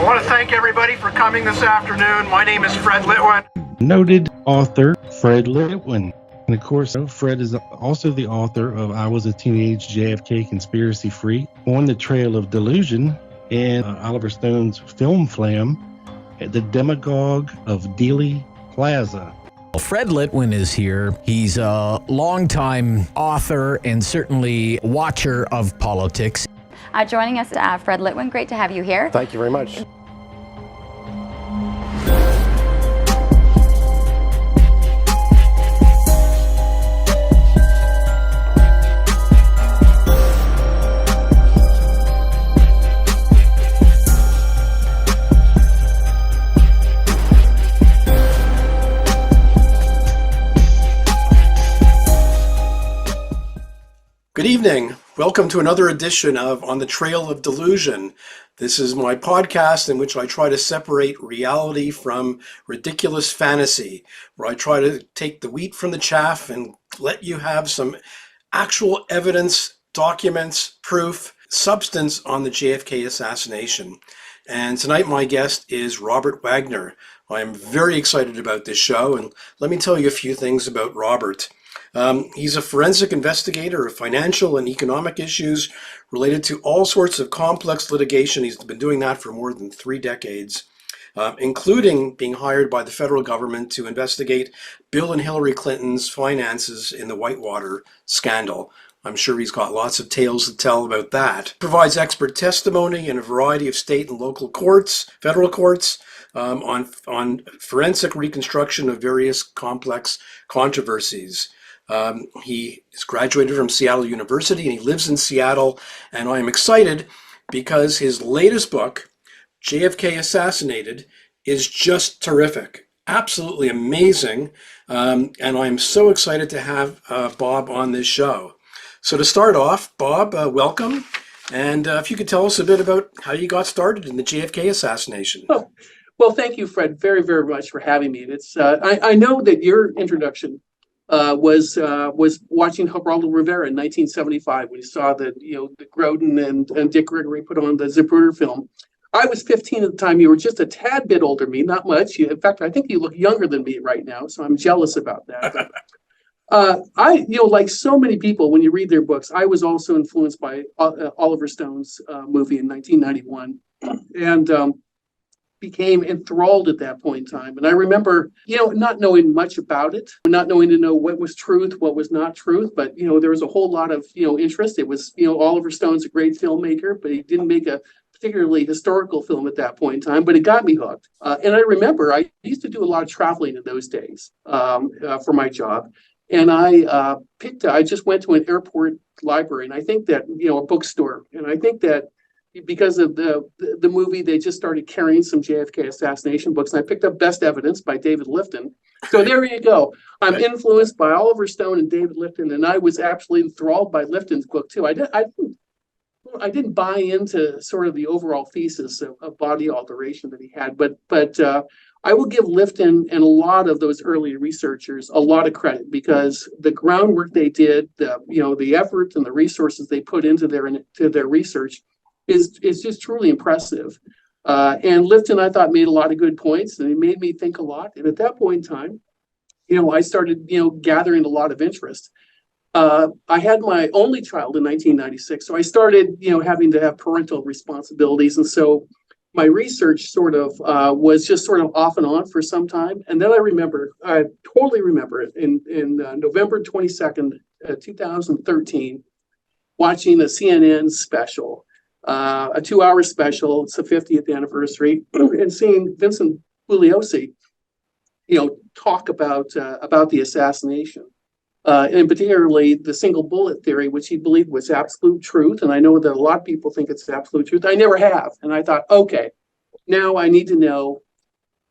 want to thank everybody for coming this afternoon. My name is Fred Litwin. Noted author Fred Litwin. And of course, Fred is also the author of I Was a Teenage JFK Conspiracy Freak, On the Trail of Delusion, and Oliver Stone's Film Flam, The Demagogue of Dealey Plaza. Fred Litwin is here. He's a longtime author and certainly watcher of politics. Joining us, Fred Litwin. Great to have you here. Thank you very much. Good evening. Welcome to another edition of On the Trail of Delusion. This is my podcast in which I try to separate reality from ridiculous fantasy, where I try to take the wheat from the chaff and let you have some actual evidence, documents, proof, substance on the JFK assassination. And tonight my guest is Robert Wagner. I am very excited about this show, and let me tell you a few things about Robert. He's a forensic investigator of financial and economic issues related to all sorts of complex litigation. He's been doing that for more than 3 decades, including being hired by the federal government to investigate Bill and Hillary Clinton's finances in the Whitewater scandal. I'm sure he's got lots of tales to tell about that. Provides expert testimony in a variety of state and local courts, federal courts, on forensic reconstruction of various complex controversies. He is graduated from Seattle University and he lives in Seattle, and I am excited because his latest book, JFK Assassinated, is just terrific, absolutely amazing, and I'm so excited to have Bob on this show. So to start off, Bob, welcome, and if you could tell us a bit about how you got started in the JFK assassination. Oh, well, thank you, Fred, very, very much for having me. It's I know that your introduction was watching Geraldo Rivera in 1975 when he saw the Grodin and Dick Gregory put on the Zapruder film. I was 15 at the time. You were just a tad bit older than me, not much. In fact, I think you look younger than me right now, so I'm jealous about that. Like so many people, when you read their books, I was also influenced by Oliver Stone's movie in 1991, and became enthralled at that point in time. And I remember, not knowing much about it, not knowing to know what was truth, what was not truth, but, there was a whole lot of, interest. It was, Oliver Stone's a great filmmaker, but he didn't make a particularly historical film at that point in time, but it got me hooked. And I remember I used to do a lot of traveling in those days for my job. And I just went to an airport library, and I think that, a bookstore. And I think that because of the movie, they just started carrying some JFK assassination books, and I picked up Best Evidence by David Lifton. So there you go. I'm influenced by Oliver Stone and David Lifton, and I was absolutely enthralled by Lifton's book too. I didn't buy into sort of the overall thesis of body alteration that he had, but I will give Lifton and a lot of those early researchers a lot of credit, because the groundwork they did, the effort and the resources they put into their research is just truly impressive. And Lifton, I thought, made a lot of good points, and he made me think a lot. And at that point in time, I started, gathering a lot of interest. I had my only child in 1996, so I started, having to have parental responsibilities. And so my research sort of was just sort of off and on for some time. And then I totally remember it in November 22nd, 2013, watching a CNN special, a 2-hour special. It's the 50th anniversary, and seeing Vincent Bugliosi, talk about the assassination, and particularly the single bullet theory, which he believed was absolute truth. And I know that a lot of people think it's absolute truth. I never have, and I thought, okay, now I need to know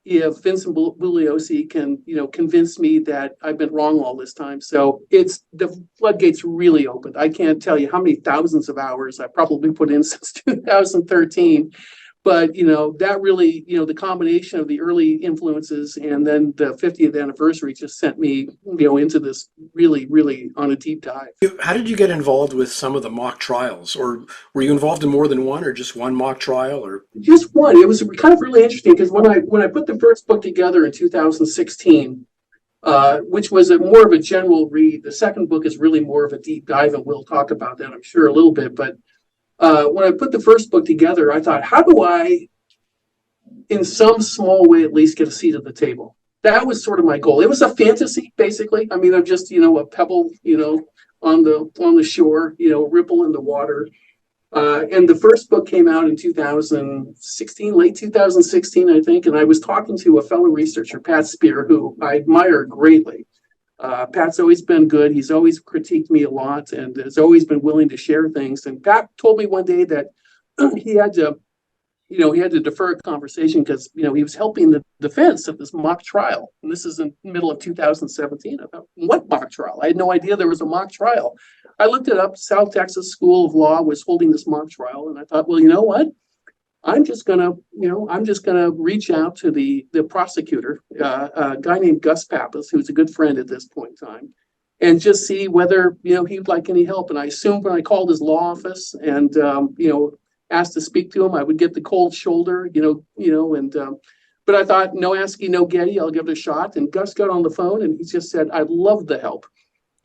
if Vincent Bugliosi can, convince me that I've been wrong all this time. So it's the floodgates really opened. I can't tell you how many thousands of hours I probably put in since 2013, But, that really, the combination of the early influences and then the 50th anniversary just sent me, into this really, really on a deep dive. How did you get involved with some of the mock trials, or were you involved in more than one, or just one mock trial, or just one? It was kind of really interesting because when I put the first book together in 2016, which was more of a general read, the second book is really more of a deep dive, and we'll talk about that, I'm sure, a little bit. But when I put the first book together, I thought, how do I, in some small way, at least get a seat at the table? That was sort of my goal. It was a fantasy, basically. I mean, I'm just, a pebble, on the shore, ripple in the water. And the first book came out in 2016, late 2016, I think. And I was talking to a fellow researcher, Pat Spear, who I admire greatly. Pat's always been good. He's always critiqued me a lot and has always been willing to share things. And Pat told me one day that he had to defer a conversation because, he was helping the defense of this mock trial. And this is in the middle of 2017. I thought, what mock trial? I had no idea there was a mock trial. I looked it up. South Texas School of Law was holding this mock trial. And I thought, well, you know what? I'm just gonna reach out to the prosecutor, a guy named Gus Pappas, who's a good friend at this point in time, and just see whether he'd like any help. And I assumed when I called his law office and asked to speak to him, I would get the cold shoulder, but I thought, no asking, no getty, I'll give it a shot. And Gus got on the phone and he just said, I'd love the help.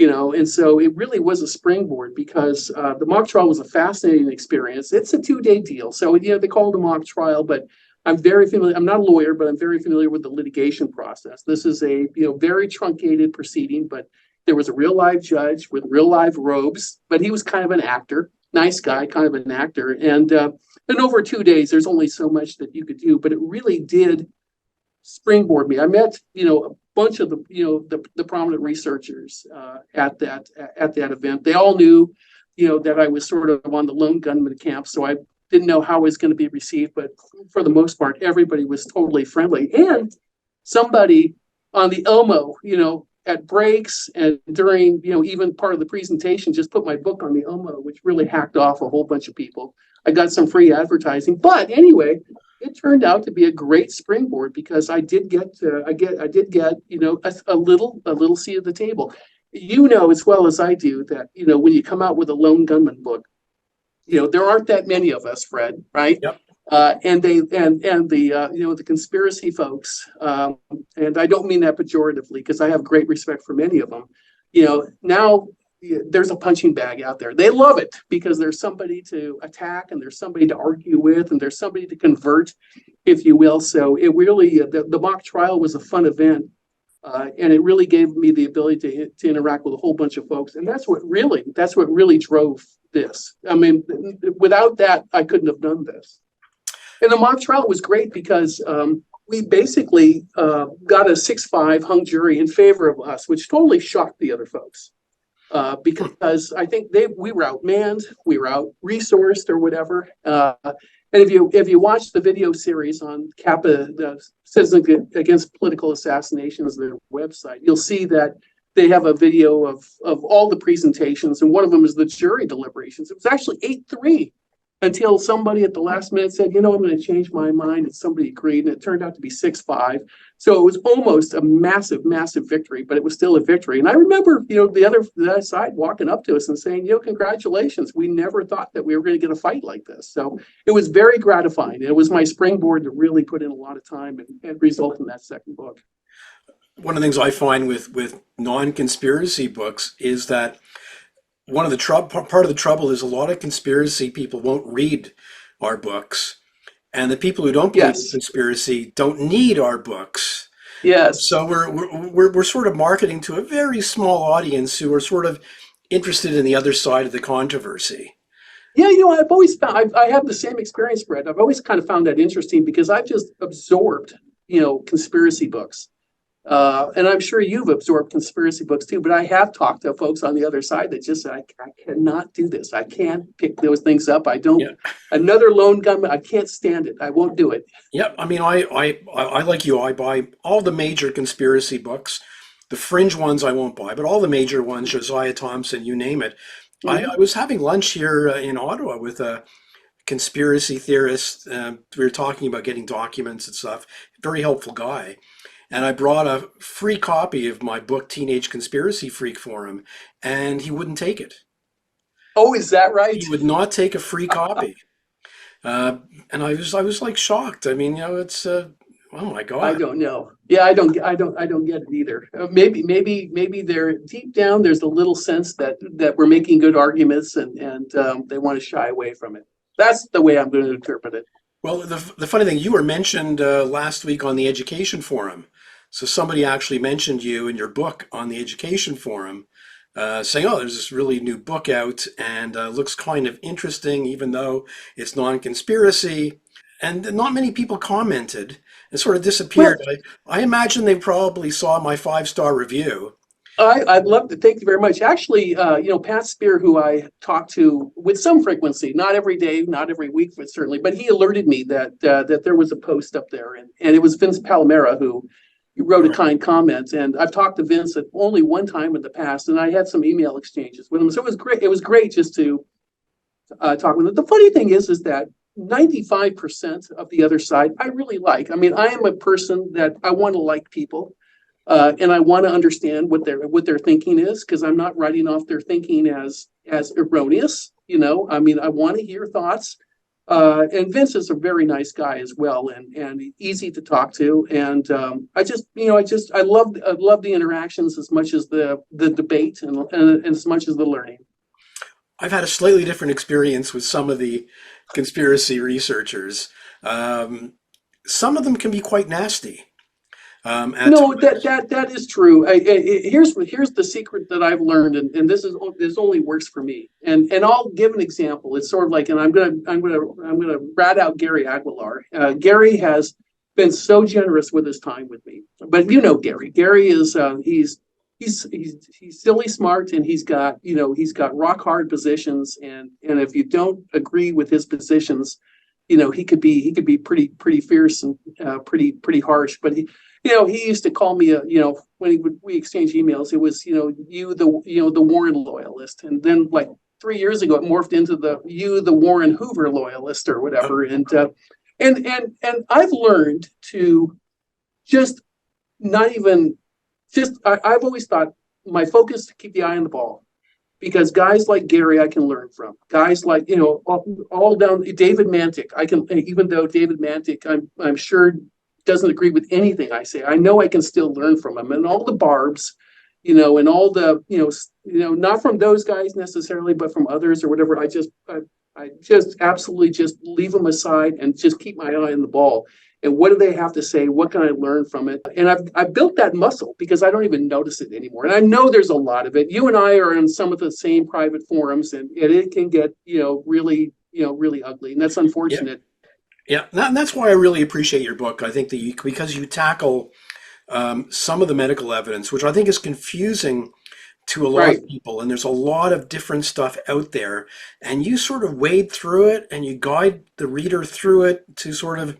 And so it really was a springboard because the mock trial was a fascinating experience. It's a 2-day deal. So, they call it a mock trial, but I'm very familiar. I'm not a lawyer, but I'm very familiar with the litigation process. This is a, very truncated proceeding, but there was a real live judge with real live robes, but he was kind of an actor, nice guy, kind of an actor. And over 2 days, there's only so much that you could do, but it really did springboard me. I met, a bunch of the prominent researchers at that event. They all knew, that I was sort of on the lone gunman camp, so I didn't know how it was going to be received. But for the most part, everybody was totally friendly. And somebody on the Elmo, at breaks and during, even part of the presentation, just put my book on the Elmo, which really hacked off a whole bunch of people. I got some free advertising, but anyway, it turned out to be a great springboard because I did get a little seat at the table. As well as I do that, when you come out with a lone gunman book, there aren't that many of us, Fred, right? Yep. And the conspiracy folks, and I don't mean that pejoratively because I have great respect for many of them. Now there's a punching bag out there. They love it because there's somebody to attack and there's somebody to argue with and there's somebody to convert, if you will. So it really, the mock trial was a fun event. And it really gave me the ability to interact with a whole bunch of folks. And that's what really drove this. I mean, without that, I couldn't have done this. And the mock trial was great because we basically got a 6-5 hung jury in favor of us, which totally shocked the other folks. Because I think we were outmanned, we were out-resourced or whatever. And if you watch the video series on Kappa, the Citizens Against Political Assassinations, their website, you'll see that they have a video of all the presentations, and one of them is the jury deliberations. It was actually 8-3 until somebody at the last minute said, I'm going to change my mind, and somebody agreed, and it turned out to be 6-5. So it was almost a massive, massive victory, but it was still a victory. And I remember, the other side walking up to us and saying, congratulations. We never thought that we were going to get a fight like this. So it was very gratifying. It was my springboard to really put in a lot of time and result in that second book. One of the things I find with non-conspiracy books is that part of the trouble is a lot of conspiracy people won't read our books, and the people who don't believe in conspiracy don't need our books. Yes. So we're sort of marketing to a very small audience who are sort of interested in the other side of the controversy. Yeah, I've always found I have the same experience, Brett. I've always kind of found that interesting because I've just absorbed, conspiracy books. And I'm sure you've absorbed conspiracy books too, but I have talked to folks on the other side that just said, I cannot do this. I can't pick those things up. I don't, another lone gunman, I can't stand it. I won't do it. Yeah. I mean, I like you, I buy all the major conspiracy books. The fringe ones I won't buy, but all the major ones, Josiah Thompson, you name it. Mm-hmm. I was having lunch here in Ottawa with a conspiracy theorist. We were talking about getting documents and stuff. Very helpful guy. And I brought a free copy of my book, Teenage Conspiracy Freak, for him, and he wouldn't take it. Oh, is that right? He would not take a free copy. And I was like shocked. I mean, it's oh my God. I don't know. Yeah, I don't get it either. Maybe they're deep down. There's a little sense that we're making good arguments, and they want to shy away from it. That's the way I'm going to interpret it. Well, the funny thing, you were mentioned last week on the Education Forum. So somebody actually mentioned you in your book on the Education Forum, saying, "Oh, there's this really new book out, and looks kind of interesting, even though it's non-conspiracy." And not many people commented. It sort of disappeared. Well, I imagine they probably saw my 5-star review. I'd love to. Thank you very much. Actually, Pat Spear, who I talk to with some frequency, not every day, not every week, but certainly, but he alerted me that there was a post up there, and it was Vince Palomera who wrote a kind comment. And I've talked to Vince at only one time in the past, and I had some email exchanges with him. So it was great. It was great just to talk with him. The funny thing is that 95% of the other side I really like. I mean, I am a person that I want to like people. And I want to understand what their thinking is, because I'm not writing off their thinking as erroneous. I mean, I want to hear thoughts. And Vince is a very nice guy as well, and easy to talk to. And I love the interactions as much as the debate and as much as the learning. I've had a slightly different experience with some of the conspiracy researchers. Some of them can be quite nasty. No, that is true. Here's the secret that I've learned, and this only works for me. And I'll give an example. It's sort of like, and I'm gonna rat out Gary Aguilar. Gary has been so generous with his time with me. But Gary. Gary is he's silly smart, and he's got rock hard positions, and if you don't agree with his positions, he could be pretty fierce and pretty harsh. But he used to call me when we exchange emails, it was the Warren loyalist, and then like 3 years ago it morphed into the Warren Hoover loyalist or whatever. And I've learned to just not even I've always thought my focus to keep the eye on the ball, because guys like Gary I can learn from. Guys like all down David Mantic, I can, even though David Mantic I'm sure doesn't agree with anything I say, I know I can still learn from him. And all the barbs, and all the not from those guys necessarily, but from others or whatever, I just absolutely just leave them aside and just keep my eye on the ball. And what do they have to say? What can I learn from it? And I've built that muscle because I don't even notice it anymore. And I know there's a lot of it. You and I are in some of the same private forums, and it can get really ugly, and that's unfortunate. Yeah, that's why I really appreciate your book. I think because you tackle some of the medical evidence, which I think is confusing to a lot of people, and there's a lot of different stuff out there, and you sort of wade through it and you guide the reader through it to sort of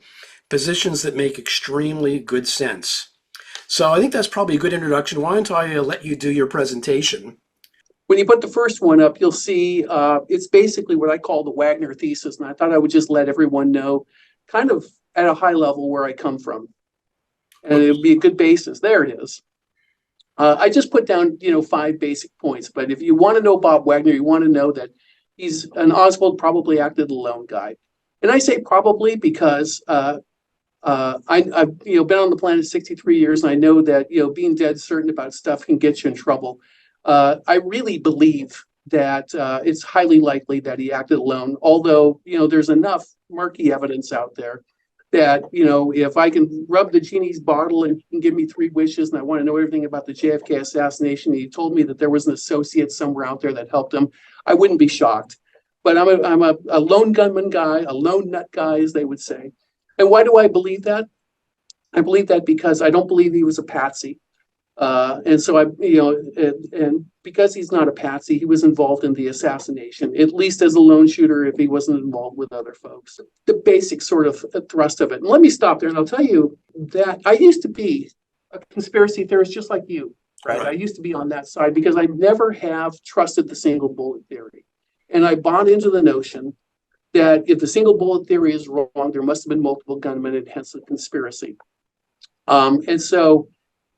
positions that make extremely good sense. So I think that's probably a good introduction. Why don't I let you do your presentation? When you put the first one up, you'll see it's basically what I call the Wagner thesis, and I thought I would just let everyone know kind of at a high level where I come from, and it would be a good basis. There it is. I just put down 5 basic points, but if you want to know Bob Wagner, you want to know that he's an Oswald probably acted alone guy. And I say probably because I've been on the planet 63 years, and I know that being dead certain about stuff can get you in trouble. I really believe that it's highly likely that he acted alone, although there's enough murky evidence out there that if I can rub the genie's bottle and he can give me 3 wishes, and I want to know everything about the JFK assassination, he told me that there was an associate somewhere out there that helped him, I wouldn't be shocked. But I'm a lone gunman guy, a lone nut guy, as they would say. And why do I believe that? I believe that because I don't believe he was a patsy. And so and because he's not a patsy, he was involved in the assassination, at least as a lone shooter, if he wasn't involved with other folks. The basic sort of thrust of it. And let me stop there, and I'll tell you that I used to be a conspiracy theorist just like you, right? I used to be on that side because I never have trusted the single bullet theory. And I bought into the notion that if the single bullet theory is wrong, there must have been multiple gunmen and hence a conspiracy. And so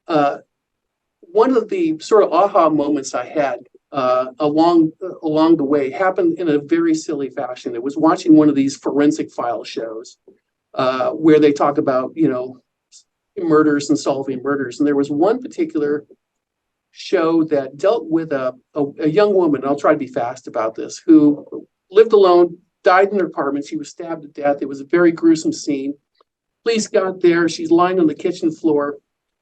one of the sort of aha moments I had along the way happened in a very silly fashion. It was watching one of these forensic file shows where they talk about, murders and solving murders. And there was one particular show that dealt with a young woman, I'll try to be fast about this, who lived alone, died in her apartment. She was stabbed to death. It was a very gruesome scene. Police got there. She's lying on the kitchen floor.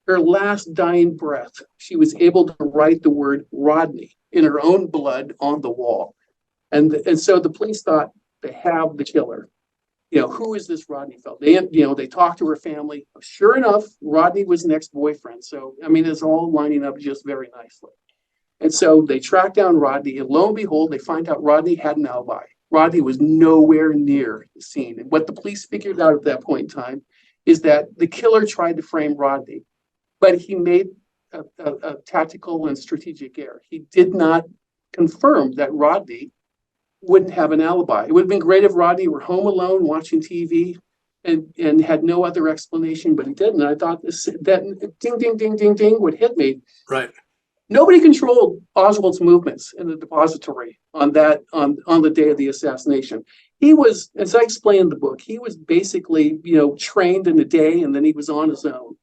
Her last dying breath, she was able to write the word Rodney in her own blood on the wall. And so the police thought they have the killer. Who is this Rodney fellow? They talked to her family. Sure enough, Rodney was an ex-boyfriend. So, it's all lining up just very nicely. And so they tracked down Rodney, and lo and behold, they find out Rodney had an alibi. Rodney was nowhere near the scene. And what the police figured out at that point in time is that the killer tried to frame Rodney, but he made a tactical and strategic error. He did not confirm that Rodney wouldn't have an alibi. It would have been great if Rodney were home alone watching TV and had no other explanation, but he didn't. And I thought that ding, ding, ding, ding, ding would hit me. Right. Nobody controlled Oswald's movements in the depository on the day of the assassination. He was, as I explained in the book, he was basically, trained in the day, and then he was on his own.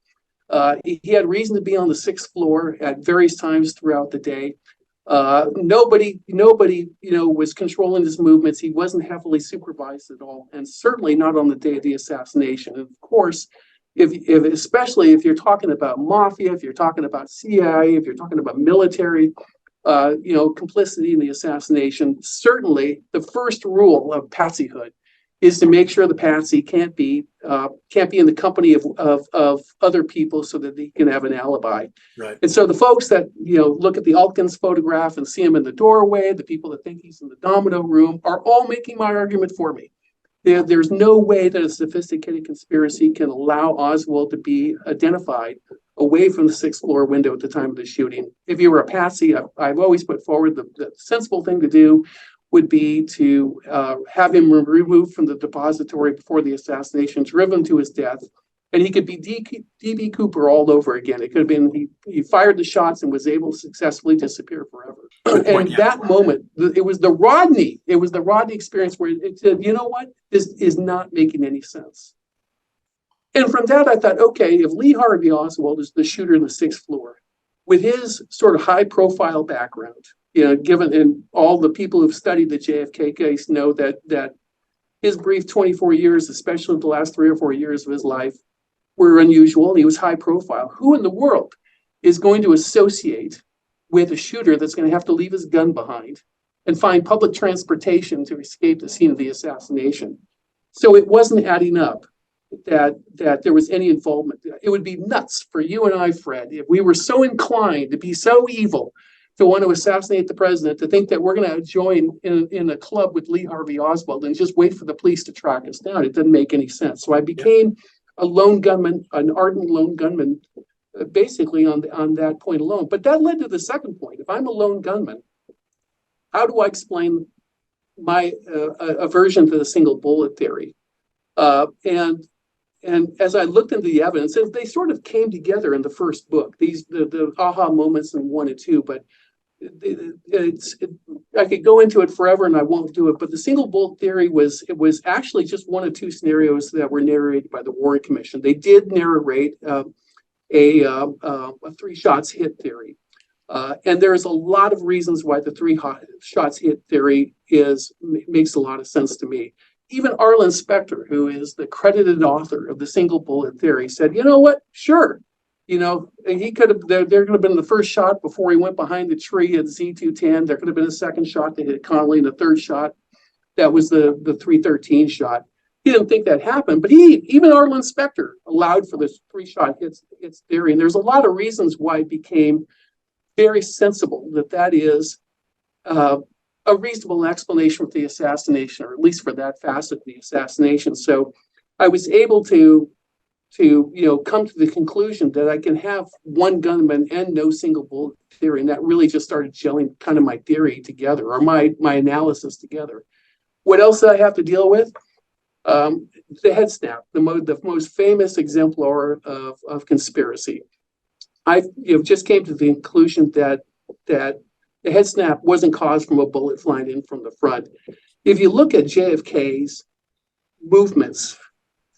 He had reason to be on the 6th floor at various times throughout the day. Nobody, was controlling his movements. He wasn't heavily supervised at all, and certainly not on the day of the assassination. And of course, especially if you're talking about mafia, if you're talking about CIA, if you're talking about military, complicity in the assassination, certainly the first rule of patsyhood is to make sure the patsy can't be in the company of other people so that they can have an alibi. Right. And so the folks that look at the Altkins photograph and see him in the doorway, the people that think he's in the domino room, are all making my argument for me. There's no way that a sophisticated conspiracy can allow Oswald to be identified away from the 6th floor window at the time of the shooting. If you were a patsy, I've always put forward the sensible thing to do would be to have him removed from the depository before the assassination, driven to his death, and he could be D.B. Cooper all over again. It could have been he fired the shots and was able to successfully disappear forever. And that moment, it was the Rodney experience where it said, you know what, this is not making any sense. And from that, I thought, okay, if Lee Harvey Oswald is the shooter in the 6th floor, with his sort of high-profile background, given and all the people who've studied the JFK case know that his brief 24 years, especially the last 3 or 4 years of his life, were unusual. He was high profile. Who in the world is going to associate with a shooter that's going to have to leave his gun behind and find public transportation to escape the scene of the assassination? So it wasn't adding up that there was any involvement. It would be nuts for you and I, Fred, if we were so inclined to be so evil to want to assassinate the president, to think that we're going to join in a club with Lee Harvey Oswald and just wait for the police to track us down. It doesn't make any sense. So I became a lone gunman, an ardent lone gunman, basically on that point alone. But that led to the second point. If I'm a lone gunman, how do I explain my aversion to the single bullet theory? And as I looked into the evidence, they sort of came together in the first book. The aha moments in 1 and 2, but I could go into it forever and I won't do it. But the single bullet theory was actually just 1 of 2 scenarios that were narrated by the Warren Commission. They did narrate a 3 shots hit theory. And there's a lot of reasons why the 3 shots hit theory makes a lot of sense to me. Even Arlen Specter, who is the credited author of the single bullet theory, said, you know what, sure. He could have, there could have been the first shot before he went behind the tree at Z210. There could have been a second shot that hit Connolly, and a third shot that was the 313 shot. He didn't think that happened, but even Arlen Specter allowed for this 3-shot hits theory. And there's a lot of reasons why it became very sensible that is a reasonable explanation for the assassination, or at least for that facet of the assassination. So I was able to come to the conclusion that I can have one gunman and no single bullet theory. And that really just started gelling kind of my theory together, or my analysis together. What else did I have to deal with? The head snap, the most famous exemplar of conspiracy. I just came to the conclusion that the head snap wasn't caused from a bullet flying in from the front. If you look at JFK's movements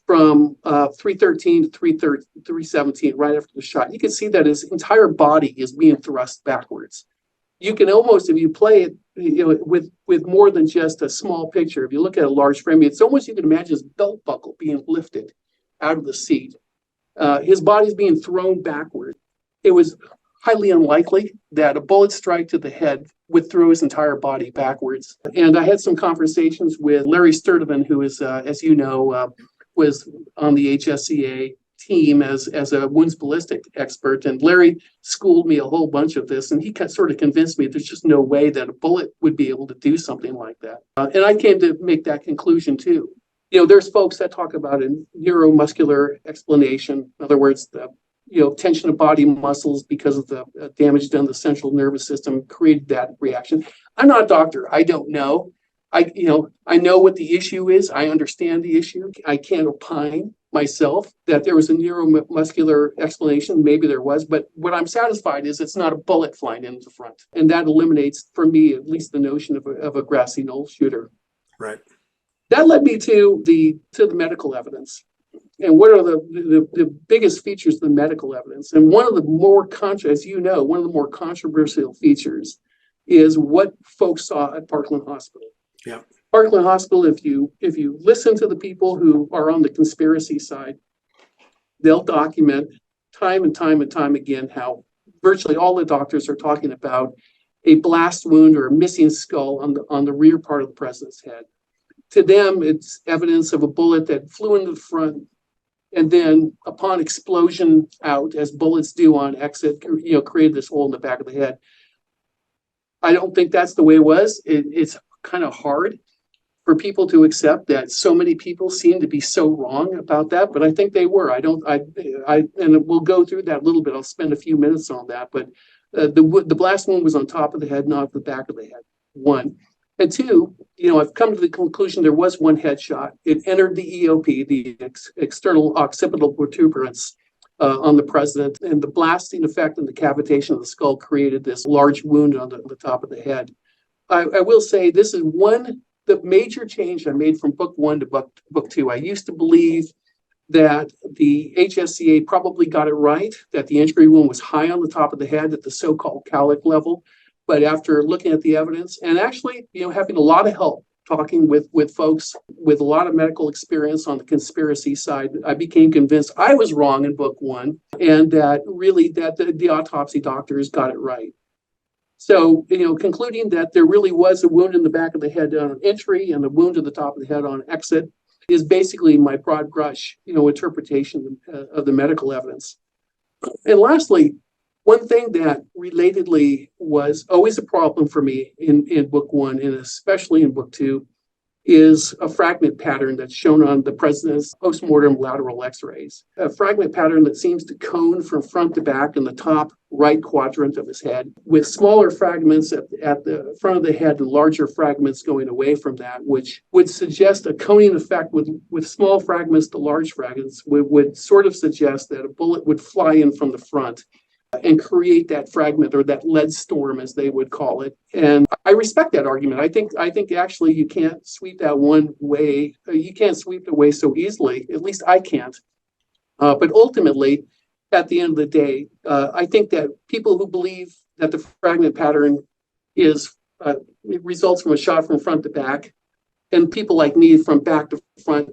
from 313 to 317, right after the shot, you can see that his entire body is being thrust backwards. You can almost, if you play it, with more than just a small picture, if you look at a large frame, it's almost, you can imagine his belt buckle being lifted out of the seat. His body's being thrown backward. It was highly unlikely that a bullet strike to the head would throw his entire body backwards. And I had some conversations with Larry Sturtevant, who is, as you know, was on the HSCA team as a wounds ballistic expert. And Larry schooled me a whole bunch of this, and he sort of convinced me there's just no way that a bullet would be able to do something like that. And I came to make that conclusion too. There's folks that talk about a neuromuscular explanation. In other words, the tension of body muscles because of the damage done to the central nervous system created that reaction. I'm not a doctor. I don't know. I know what the issue is. I understand the issue. I can't opine myself that there was a neuromuscular explanation. Maybe there was, but what I'm satisfied is it's not a bullet flying into the front. And that eliminates, for me, at least the notion of a grassy knoll shooter. Right. That led me to the medical evidence. And what are the biggest features of the medical evidence? And one of the more one of the more controversial features is what folks saw at Parkland Hospital. Yeah. Parkland Hospital, if you listen to the people who are on the conspiracy side, they'll document time and time and time again how virtually all the doctors are talking about a blast wound or a missing skull on the rear part of the president's head. To them, it's evidence of a bullet that flew into the front, and then upon explosion out, as bullets do on exit, created this hole in the back of the head. I don't think that's the way it was. It's kind of hard for people to accept that so many people seem to be so wrong about that, but I think they were. And we'll go through that a little bit. I'll spend a few minutes on that, but the blast wound was on top of the head, not the back of the head. One. And two, I've come to the conclusion there was one headshot. It entered the EOP, the external occipital protuberance on the president, and the blasting effect and the cavitation of the skull created this large wound on the top of the head. I will say this is the major change I made from book one to book two. I used to believe that the HSCA probably got it right, that the injury wound was high on the top of the head at the so-called calic level. But after looking at the evidence and actually, having a lot of help talking with folks with a lot of medical experience on the conspiracy side, I became convinced I was wrong in book one, and that really that the autopsy doctors got it right. So, concluding that there really was a wound in the back of the head on entry and a wound to the top of the head on exit is basically my broad brush, interpretation of the medical evidence. And lastly, one thing that relatedly was always a problem for me in book one, and especially in book two, is a fragment pattern that's shown on the president's postmortem lateral x-rays. A fragment pattern that seems to cone from front to back in the top right quadrant of his head, with smaller fragments at the front of the head and larger fragments going away from that, which would suggest a coning effect with small fragments to large fragments, would sort of suggest that a bullet would fly in from the front and create that fragment, or that lead storm, as they would call it. And I respect that argument. I think actually you can't sweep that one way. You can't sweep it away so easily. At least I can't. But ultimately, at the end of the day, I think that people who believe that the fragment pattern it results from a shot from front to back, and people like me from back to front,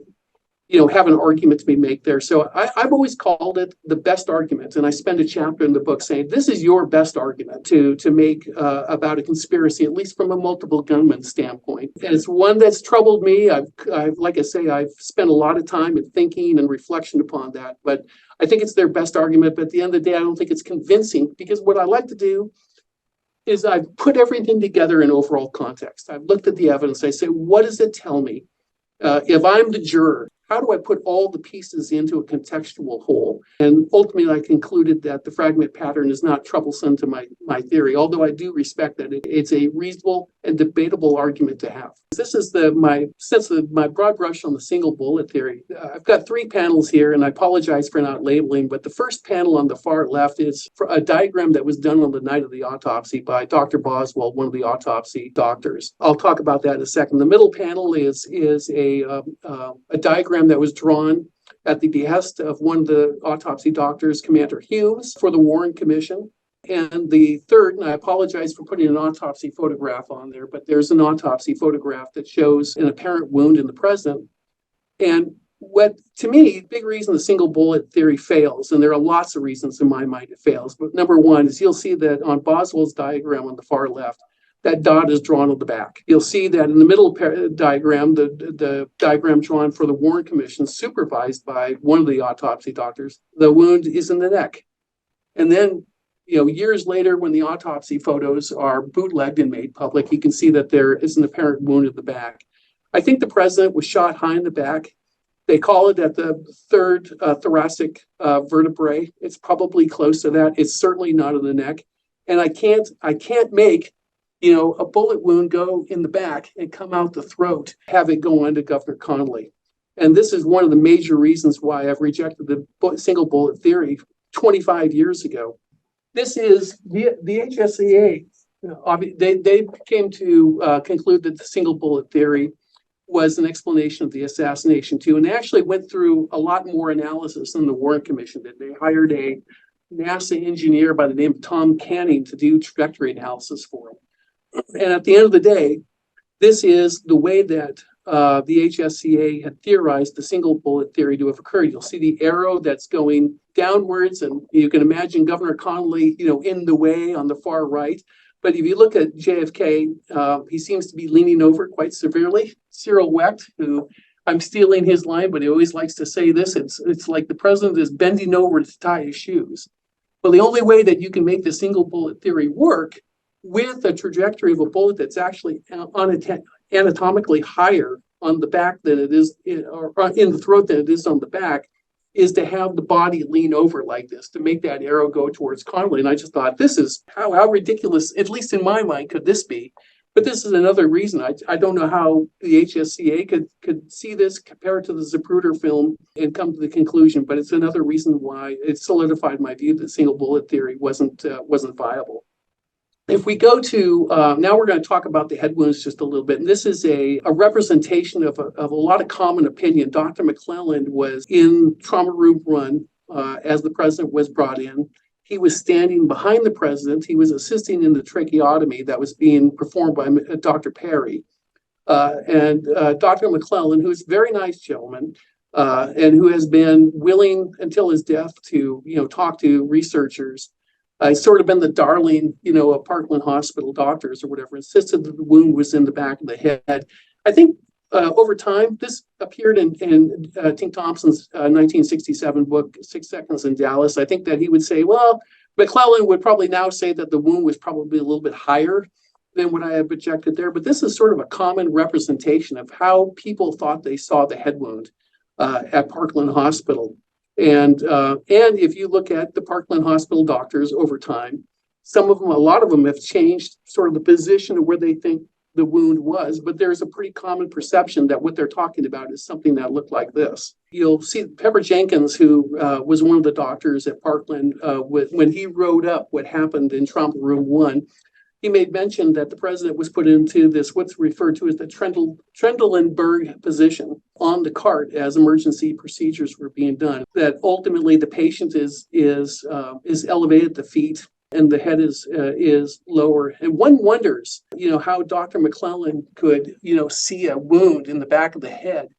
have an argument to be made there. So I've always called it the best argument. And I spend a chapter in the book saying, this is your best argument to make about a conspiracy, at least from a multiple gunman standpoint. And it's one that's troubled me. I've like I say, I've spent a lot of time in thinking and reflection upon that, but I think it's their best argument. But at the end of the day, I don't think it's convincing, because what I like to do is I've put everything together in overall context. I've looked at the evidence. I say, what does it tell me? If I'm the juror, how do I put all the pieces into a contextual whole? And ultimately, I concluded that the fragment pattern is not troublesome to my theory, although I do respect that it's a reasonable and debatable argument to have. This is my broad brush on the single bullet theory. I've got 3 panels here, and I apologize for not labeling, but the first panel on the far left is a diagram that was done on the night of the autopsy by Dr. Boswell, one of the autopsy doctors. I'll talk about that in a second. The middle panel is a diagram that was drawn at the behest of one of the autopsy doctors, Commander Humes, for the Warren Commission. And the third, and I apologize for putting an autopsy photograph on there, but there's an autopsy photograph that shows an apparent wound in the president. And what, to me, big reason the single bullet theory fails, and there are lots of reasons in my mind it fails, but number one is you'll see that on Boswell's diagram on the far left, that dot is drawn on the back. You'll see that in the middle diagram, the diagram drawn for the Warren Commission, supervised by one of the autopsy doctors, the wound is in the neck. And then, years later, when the autopsy photos are bootlegged and made public, you can see that there is an apparent wound in the back. I think the president was shot high in the back. They call it at the third thoracic vertebrae. It's probably close to that. It's certainly not in the neck. And I can't make, a bullet wound go in the back and come out the throat, have it go onto Governor Connolly. And this is one of the major reasons why I've rejected the single bullet theory 25 years ago. This is the HSCA. They came to conclude that the single bullet theory was an explanation of the assassination too, and they actually went through a lot more analysis than the Warren Commission did. They hired a NASA engineer by the name of Tom Canning to do trajectory analysis for them. And at the end of the day, this is the way that the HSCA had theorized the single bullet theory to have occurred. You'll see the arrow that's going downwards, and you can imagine Governor Connolly, in the way on the far right. But if you look at JFK, he seems to be leaning over quite severely. Cyril Wecht, who I'm stealing his line, but he always likes to say this, it's like the president is bending over to tie his shoes. Well, the only way that you can make the single bullet theory work with a trajectory of a bullet that's actually anatomically higher on the back than it is, or in the throat than it is on the back, is to have the body lean over like this to make that arrow go towards Connolly. And I just thought, this is how ridiculous, at least in my mind, could this be? But this is another reason. I don't know how the HSCA could see this, compare it to the Zapruder film, and come to the conclusion. But it's another reason why it solidified my view that single bullet theory wasn't viable. If we go to, now we're going to talk about the head wounds just a little bit. And this is a representation of a lot of common opinion. Dr. McClelland was in Trauma Room 1 as the president was brought in. He was standing behind the president. He was assisting in the tracheotomy that was being performed by Dr. Perry. And Dr. McClelland, who's a very nice gentleman, and who has been willing until his death to, talk to researchers, sort of been the darling, of Parkland Hospital doctors or whatever, insisted that the wound was in the back of the head. I think over time, this appeared in Tink Thompson's 1967 book, 6 Seconds in Dallas. I think that he would say, well, McClelland would probably now say that the wound was probably a little bit higher than what I had projected there. But this is sort of a common representation of how people thought they saw the head wound at Parkland Hospital. And if you look at the Parkland Hospital doctors over time, a lot of them have changed sort of the position of where they think the wound was, but there's a pretty common perception that what they're talking about is something that looked like this. You'll see Pepper Jenkins, who was one of the doctors at Parkland, when he wrote up what happened in Trauma Room 1, he made mention that the president was put into this, what's referred to as the Trendelenburg position on the cart as emergency procedures were being done. That ultimately the patient is elevated at the feet and the head is lower. And one wonders, how Dr. McClelland could, see a wound in the back of the head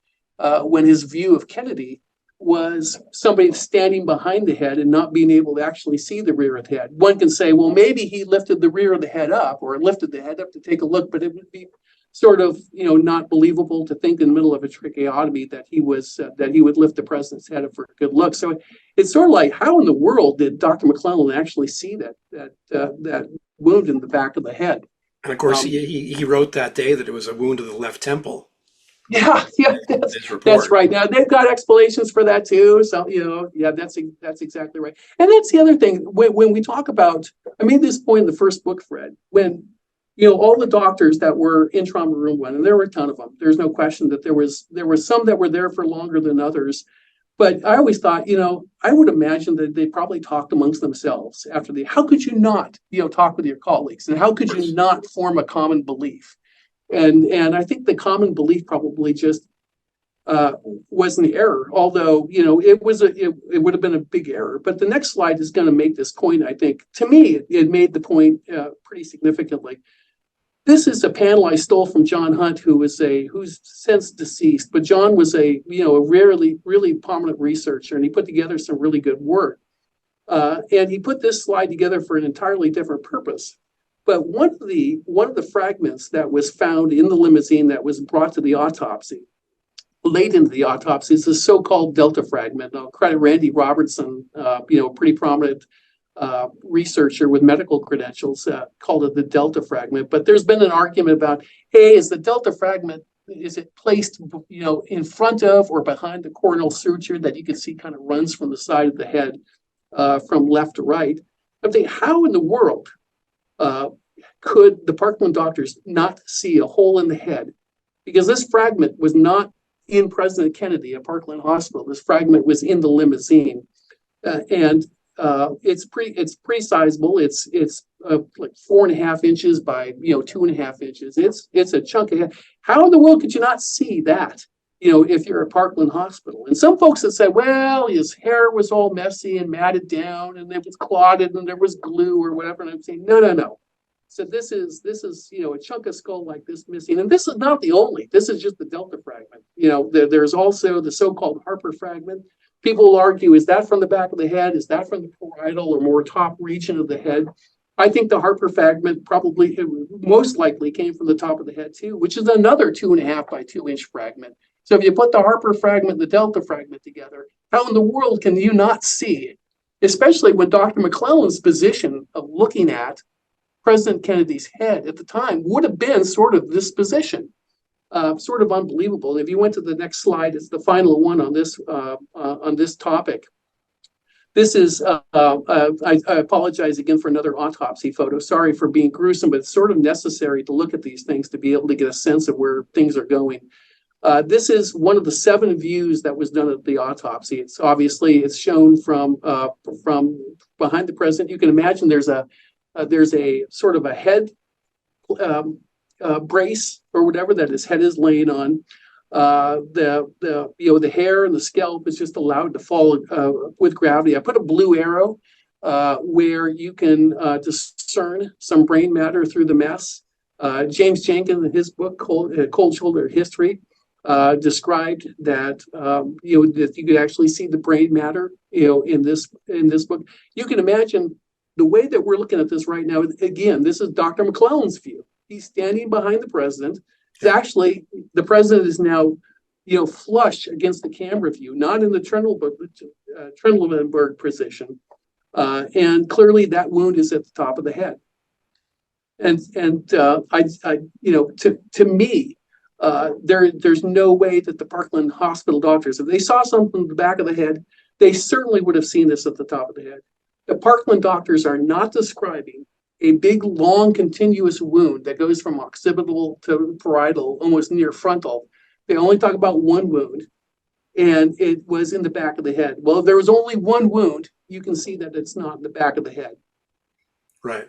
when his view of Kennedy was somebody standing behind the head and not being able to actually see the rear of the head. One can say, well, maybe he lifted the rear of the head up or lifted the head up to take a look, but it would be sort of, not believable to think in the middle of a tracheotomy that he would lift the president's head up for a good look. So it's sort of like, how in the world did Dr. McClelland actually see that wound in the back of the head? And of course, he wrote that day that it was a wound to the left temple. Yeah, that's right. Now they've got explanations for that too. So that's exactly right. And that's the other thing when we talk about. I made this point in the first book, Fred. When all the doctors that were in trauma room 1, and there were a ton of them. There's no question that there were some that were there for longer than others. But I always thought, I would imagine that they probably talked amongst themselves after how could you not, talk with your colleagues, and how could you not form a common belief? And I think the common belief probably just was an error, although, it would have been a big error. But the next slide is going to make this point, I think. To me, it made the point pretty significantly. This is a panel I stole from John Hunt, who's since deceased, but John was a really prominent researcher, and he put together some really good work. And he put this slide together for an entirely different purpose. But one of the fragments that was found in the limousine that was brought to the autopsy, late into the autopsy, is the so-called Delta fragment. I'll credit Randy Robertson, pretty prominent researcher with medical credentials, called it the Delta fragment. But there's been an argument about, hey, is the Delta fragment, is it placed, in front of or behind the coronal suture that you can see kind of runs from the side of the head from left to right? I think, how in the world could the Parkland doctors not see a hole in the head? Because this fragment was not in President Kennedy at Parkland Hospital. This fragment was in the limousine, and it's pretty sizable. It's like 4.5 inches by 2.5 inches. It's a chunk of head. How in the world could you not see that? If you're at Parkland Hospital. And some folks that say, well, his hair was all messy and matted down, and it was clotted, and there was glue or whatever. And I'm saying, no. So this is a chunk of skull like this missing, and this is not the only. This is just the Delta fragment. There's also the so-called Harper fragment. People will argue, is that from the back of the head? Is that from the parietal or more top region of the head? I think the Harper fragment probably, most likely, came from the top of the head too, which is another 2.5 by 2 inch fragment. So if you put the Harper fragment and the Delta fragment together, how in the world can you not see, especially when Dr. McClellan's position of looking at President Kennedy's head at the time would have been sort of this position, sort of unbelievable. And if you went to the next slide, it's the final one on this topic. This is, I apologize again for another autopsy photo. Sorry for being gruesome, but it's sort of necessary to look at these things to be able to get a sense of where things are going. This is one of the 7 views that was done at the autopsy. It's shown from behind the president. You can imagine there's a sort of a head brace or whatever that his head is laying on. The hair and the scalp is just allowed to fall with gravity. I put a blue arrow where you can discern some brain matter through the mess. James Jenkins, in his book Cold Shoulder History, described that that you could actually see the brain matter in this book. You can imagine the way that we're looking at this right now. Again, this is Dr. McClellan's view. He's standing behind the president. It's actually, the president is now, flush against the camera view, not in the Trendelenburg position. And clearly that wound is at the top of the head. And to me, there's no way that the Parkland Hospital doctors, if they saw something in the back of the head, they certainly would have seen this at the top of the head. The Parkland doctors are not describing a big, long, continuous wound that goes from occipital to parietal, almost near frontal. They only talk about one wound, and it was in the back of the head. Well, if there was only one wound, you can see that it's not in the back of the head. Right.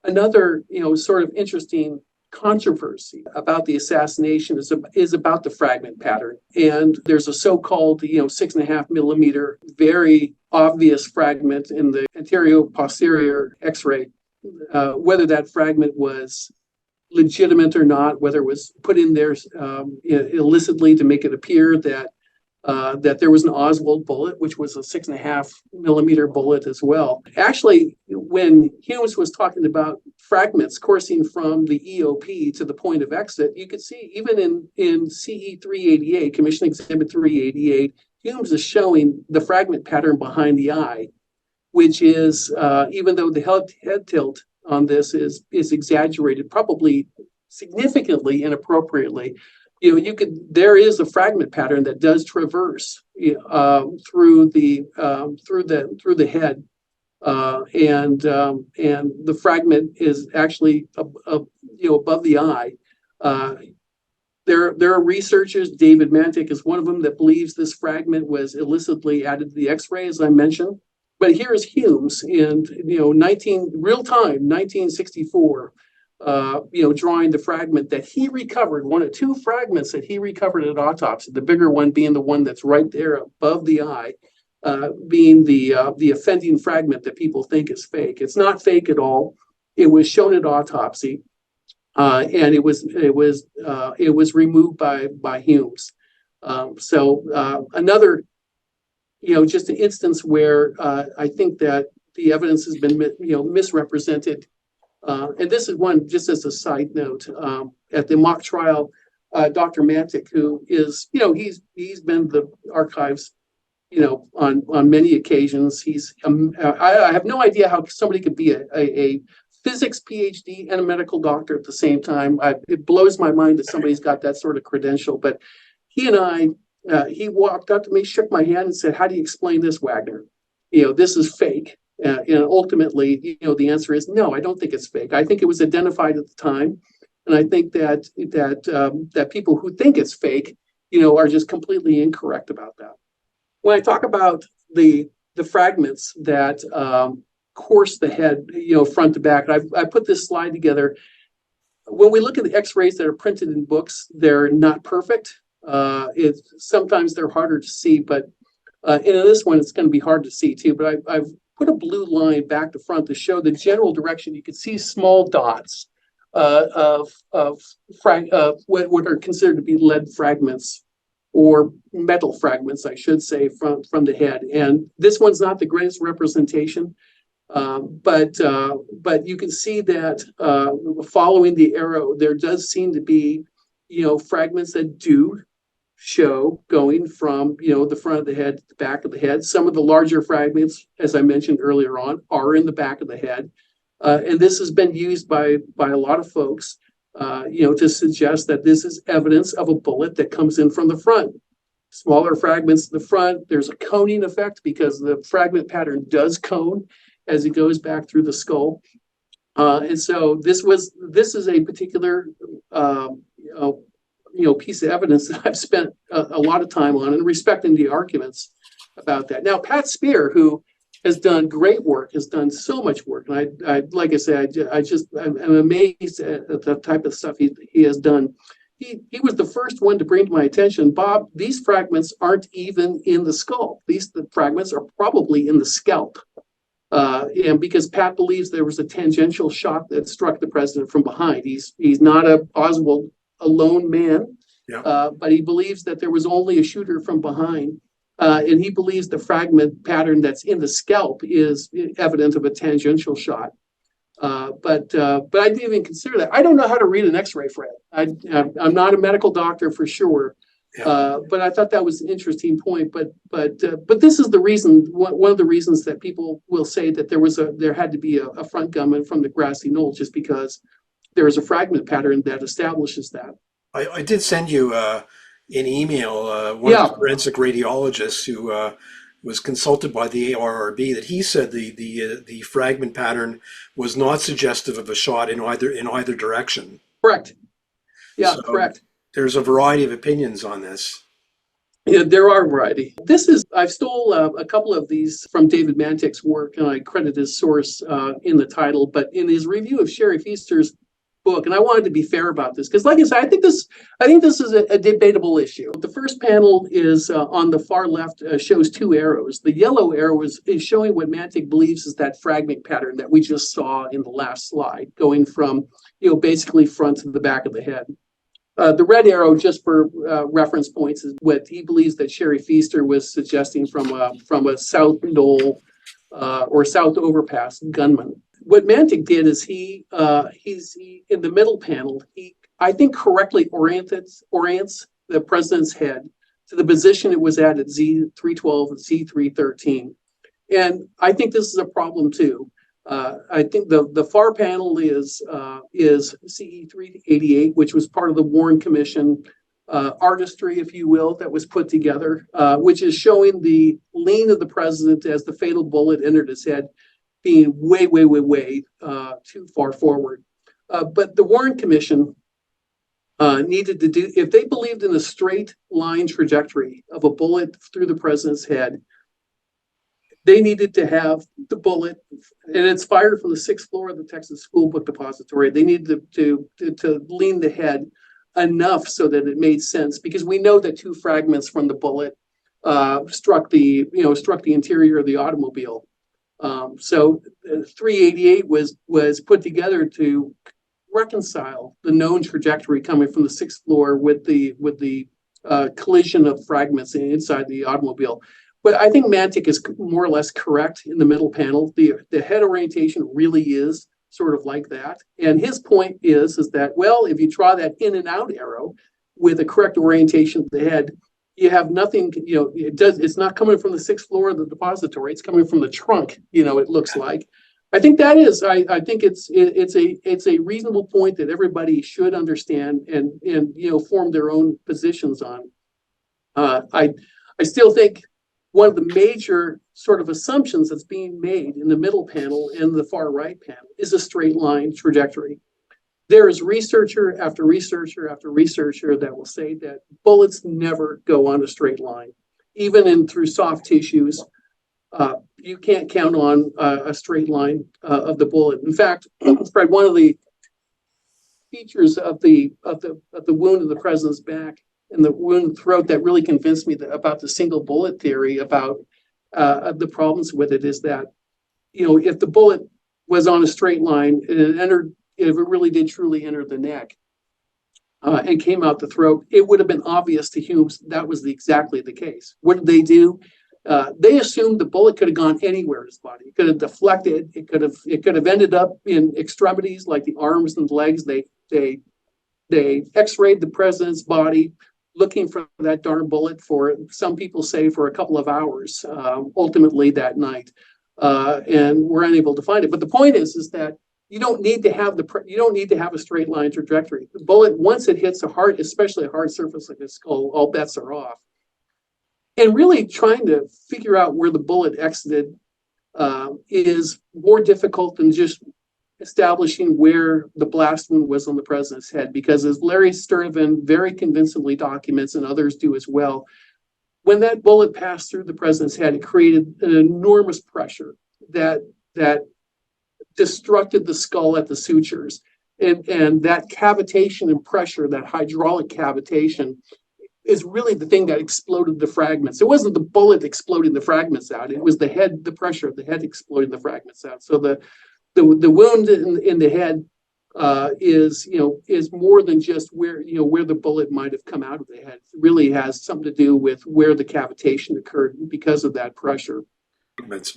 Another, sort of interesting controversy about the assassination is about the fragment pattern. And there's a so-called, 6.5 millimeter, very obvious fragment in the anterior posterior X-ray. Whether that fragment was legitimate or not, whether it was put in there illicitly to make it appear that there was an Oswald bullet, which was a 6.5 millimeter bullet as well. Actually, when Humes was talking about fragments coursing from the EOP to the point of exit, you could see even in CE 388, Commission Exhibit 388, Humes is showing the fragment pattern behind the eye, which is, even though the head tilt on this is exaggerated, probably significantly inappropriately, there is a fragment pattern that does traverse through the head. and the fragment is actually above the eye. There are researchers, David Mantik is one of them, that believes this fragment was illicitly added to the X-ray, as I mentioned. But here's Humes in real time, 1964, drawing the fragment that he recovered, one of two fragments that he recovered at autopsy. The bigger one being the one that's right there above the eye, being the offending fragment that people think is fake. It's not fake at all. It was shown at autopsy. And it was removed by Humes. Another, just an instance where I think that the evidence has been misrepresented. And this is one, just as a side note, at the mock trial, Dr. Mantik, who is, he's been the archives, on many occasions. I have no idea how somebody could be a physics PhD and a medical doctor at the same time. It blows my mind that somebody's got that sort of credential. But he walked up to me, shook my hand, and said, "How do you explain this, Wagner? This is fake." And ultimately, the answer is no. I don't think it's fake. I think it was identified at the time, and I think that people who think it's fake, are just completely incorrect about that. When I talk about the fragments that course the head, front to back. I put this slide together. When we look at the X-rays that are printed in books, they're not perfect. Sometimes they're harder to see, but in this one, it's going to be hard to see too. But I've put a blue line back to front to show the general direction. You can see small dots of what are considered to be lead fragments, or metal fragments, I should say, from the head. And this one's not the greatest representation. But you can see that following the arrow, there does seem to be, fragments that do show going from, the front of the head to the back of the head. Some of the larger fragments, as I mentioned earlier on, are in the back of the head. And this has been used by a lot of folks, to suggest that this is evidence of a bullet that comes in from the front. Smaller fragments in the front, there's a coning effect because the fragment pattern does cone as it goes back through the skull. And so this is a particular piece of evidence that I've spent a lot of time on, and respecting the arguments about that. Now, Pat Spear, who has done great work, has done so much work, and I like I said, I'm amazed at the type of stuff he has done. He was the first one to bring to my attention, Bob, these fragments aren't even in the skull. The fragments are probably in the scalp. And because Pat believes there was a tangential shot that struck the president from behind. He's not a Oswald alone man, but he believes that there was only a shooter from behind. And he believes the fragment pattern that's in the scalp is evidence of a tangential shot. But I didn't even consider that. I don't know how to read an X-ray, Fred. I'm not a medical doctor for sure. But I thought that was an interesting point. But this is the reason. One of the reasons that people will say that there had to be a front gunman from the grassy knoll, just because there is a fragment pattern that establishes that. I did send you an email. One of the forensic radiologists who was consulted by the ARRB, that he said the fragment pattern was not suggestive of a shot in either direction. Correct. Yeah, so correct. There's a variety of opinions on this. Yeah, there are a variety. I've stole a couple of these from David Mantik's work, and I credit his source in the title. But in his review of Sherry Feaster's book, and I wanted to be fair about this, because like I said, I think this is a debatable issue. The first panel is on the far left, shows two arrows. The yellow arrow is showing what Mantik believes is that fragment pattern that we just saw in the last slide, going from basically front to the back of the head. The red arrow, just for reference points, is what he believes that Sherry Feaster was suggesting from a South Knoll or South Overpass gunman. What Mantik did is he in the middle panel, I think correctly orients the president's head to the position it was at Z312 and Z313. And I think this is a problem too. I think the far panel is CE388, which was part of the Warren Commission artistry, if you will, that was put together, which is showing the lean of the president as the fatal bullet entered his head. being way, way, way, way too far forward. But the Warren Commission needed to do, if they believed in a straight line trajectory of a bullet through the president's head, they needed to have the bullet, and it's fired from the 6th floor of the Texas School Book Depository. They needed to lean the head enough so that it made sense, because we know that 2 fragments from the bullet struck the interior of the automobile. So 388 was put together to reconcile the known trajectory coming from the 6th floor with the collision of fragments inside the automobile. But I think Mantic is more or less correct in the middle panel. The head orientation really is sort of like that. And his point is that, well, if you draw that in and out arrow with a correct orientation of the head, you have nothing, it's not coming from the 6th floor of the depository. It's coming from the trunk, it looks like. I think that is, I think it's a reasonable point that everybody should understand and form their own positions on. I still think one of the major sort of assumptions that's being made in the middle panel and the far right panel is a straight line trajectory. There is researcher after researcher after researcher that will say that bullets never go on a straight line. Even through soft tissues, you can't count on a straight line of the bullet. In fact, Fred, one of the features of the wound in the president's back and the wound in the throat that really convinced me about the single bullet theory, about the problems with it, is that, if the bullet was on a straight line and it entered, if it really did truly enter the neck and came out the throat, it would have been obvious to Humes that was exactly the case. What did they do? They assumed the bullet could have gone anywhere in his body. It could have deflected. It could have ended up in extremities like the arms and legs. They X-rayed the president's body, looking for that darn bullet for, some people say, for a couple of hours, ultimately that night, and were unable to find it. But the point is that you don't need to have a straight line trajectory. The bullet, once it hits a hard, especially a hard surface like a skull, all bets are off. And really trying to figure out where the bullet exited is more difficult than just establishing where the blast wound was on the president's head, because as Larry Sturtevant very convincingly documents, and others do as well, when that bullet passed through the president's head, it created an enormous pressure that destructed the skull at the sutures. And that cavitation and pressure, that hydraulic cavitation, is really the thing that exploded the fragments. It wasn't the bullet exploding the fragments out. It was the head, the pressure of the head exploding the fragments out. So the wound in the head is more than just where the bullet might have come out of the head. It really has something to do with where the cavitation occurred because of that pressure.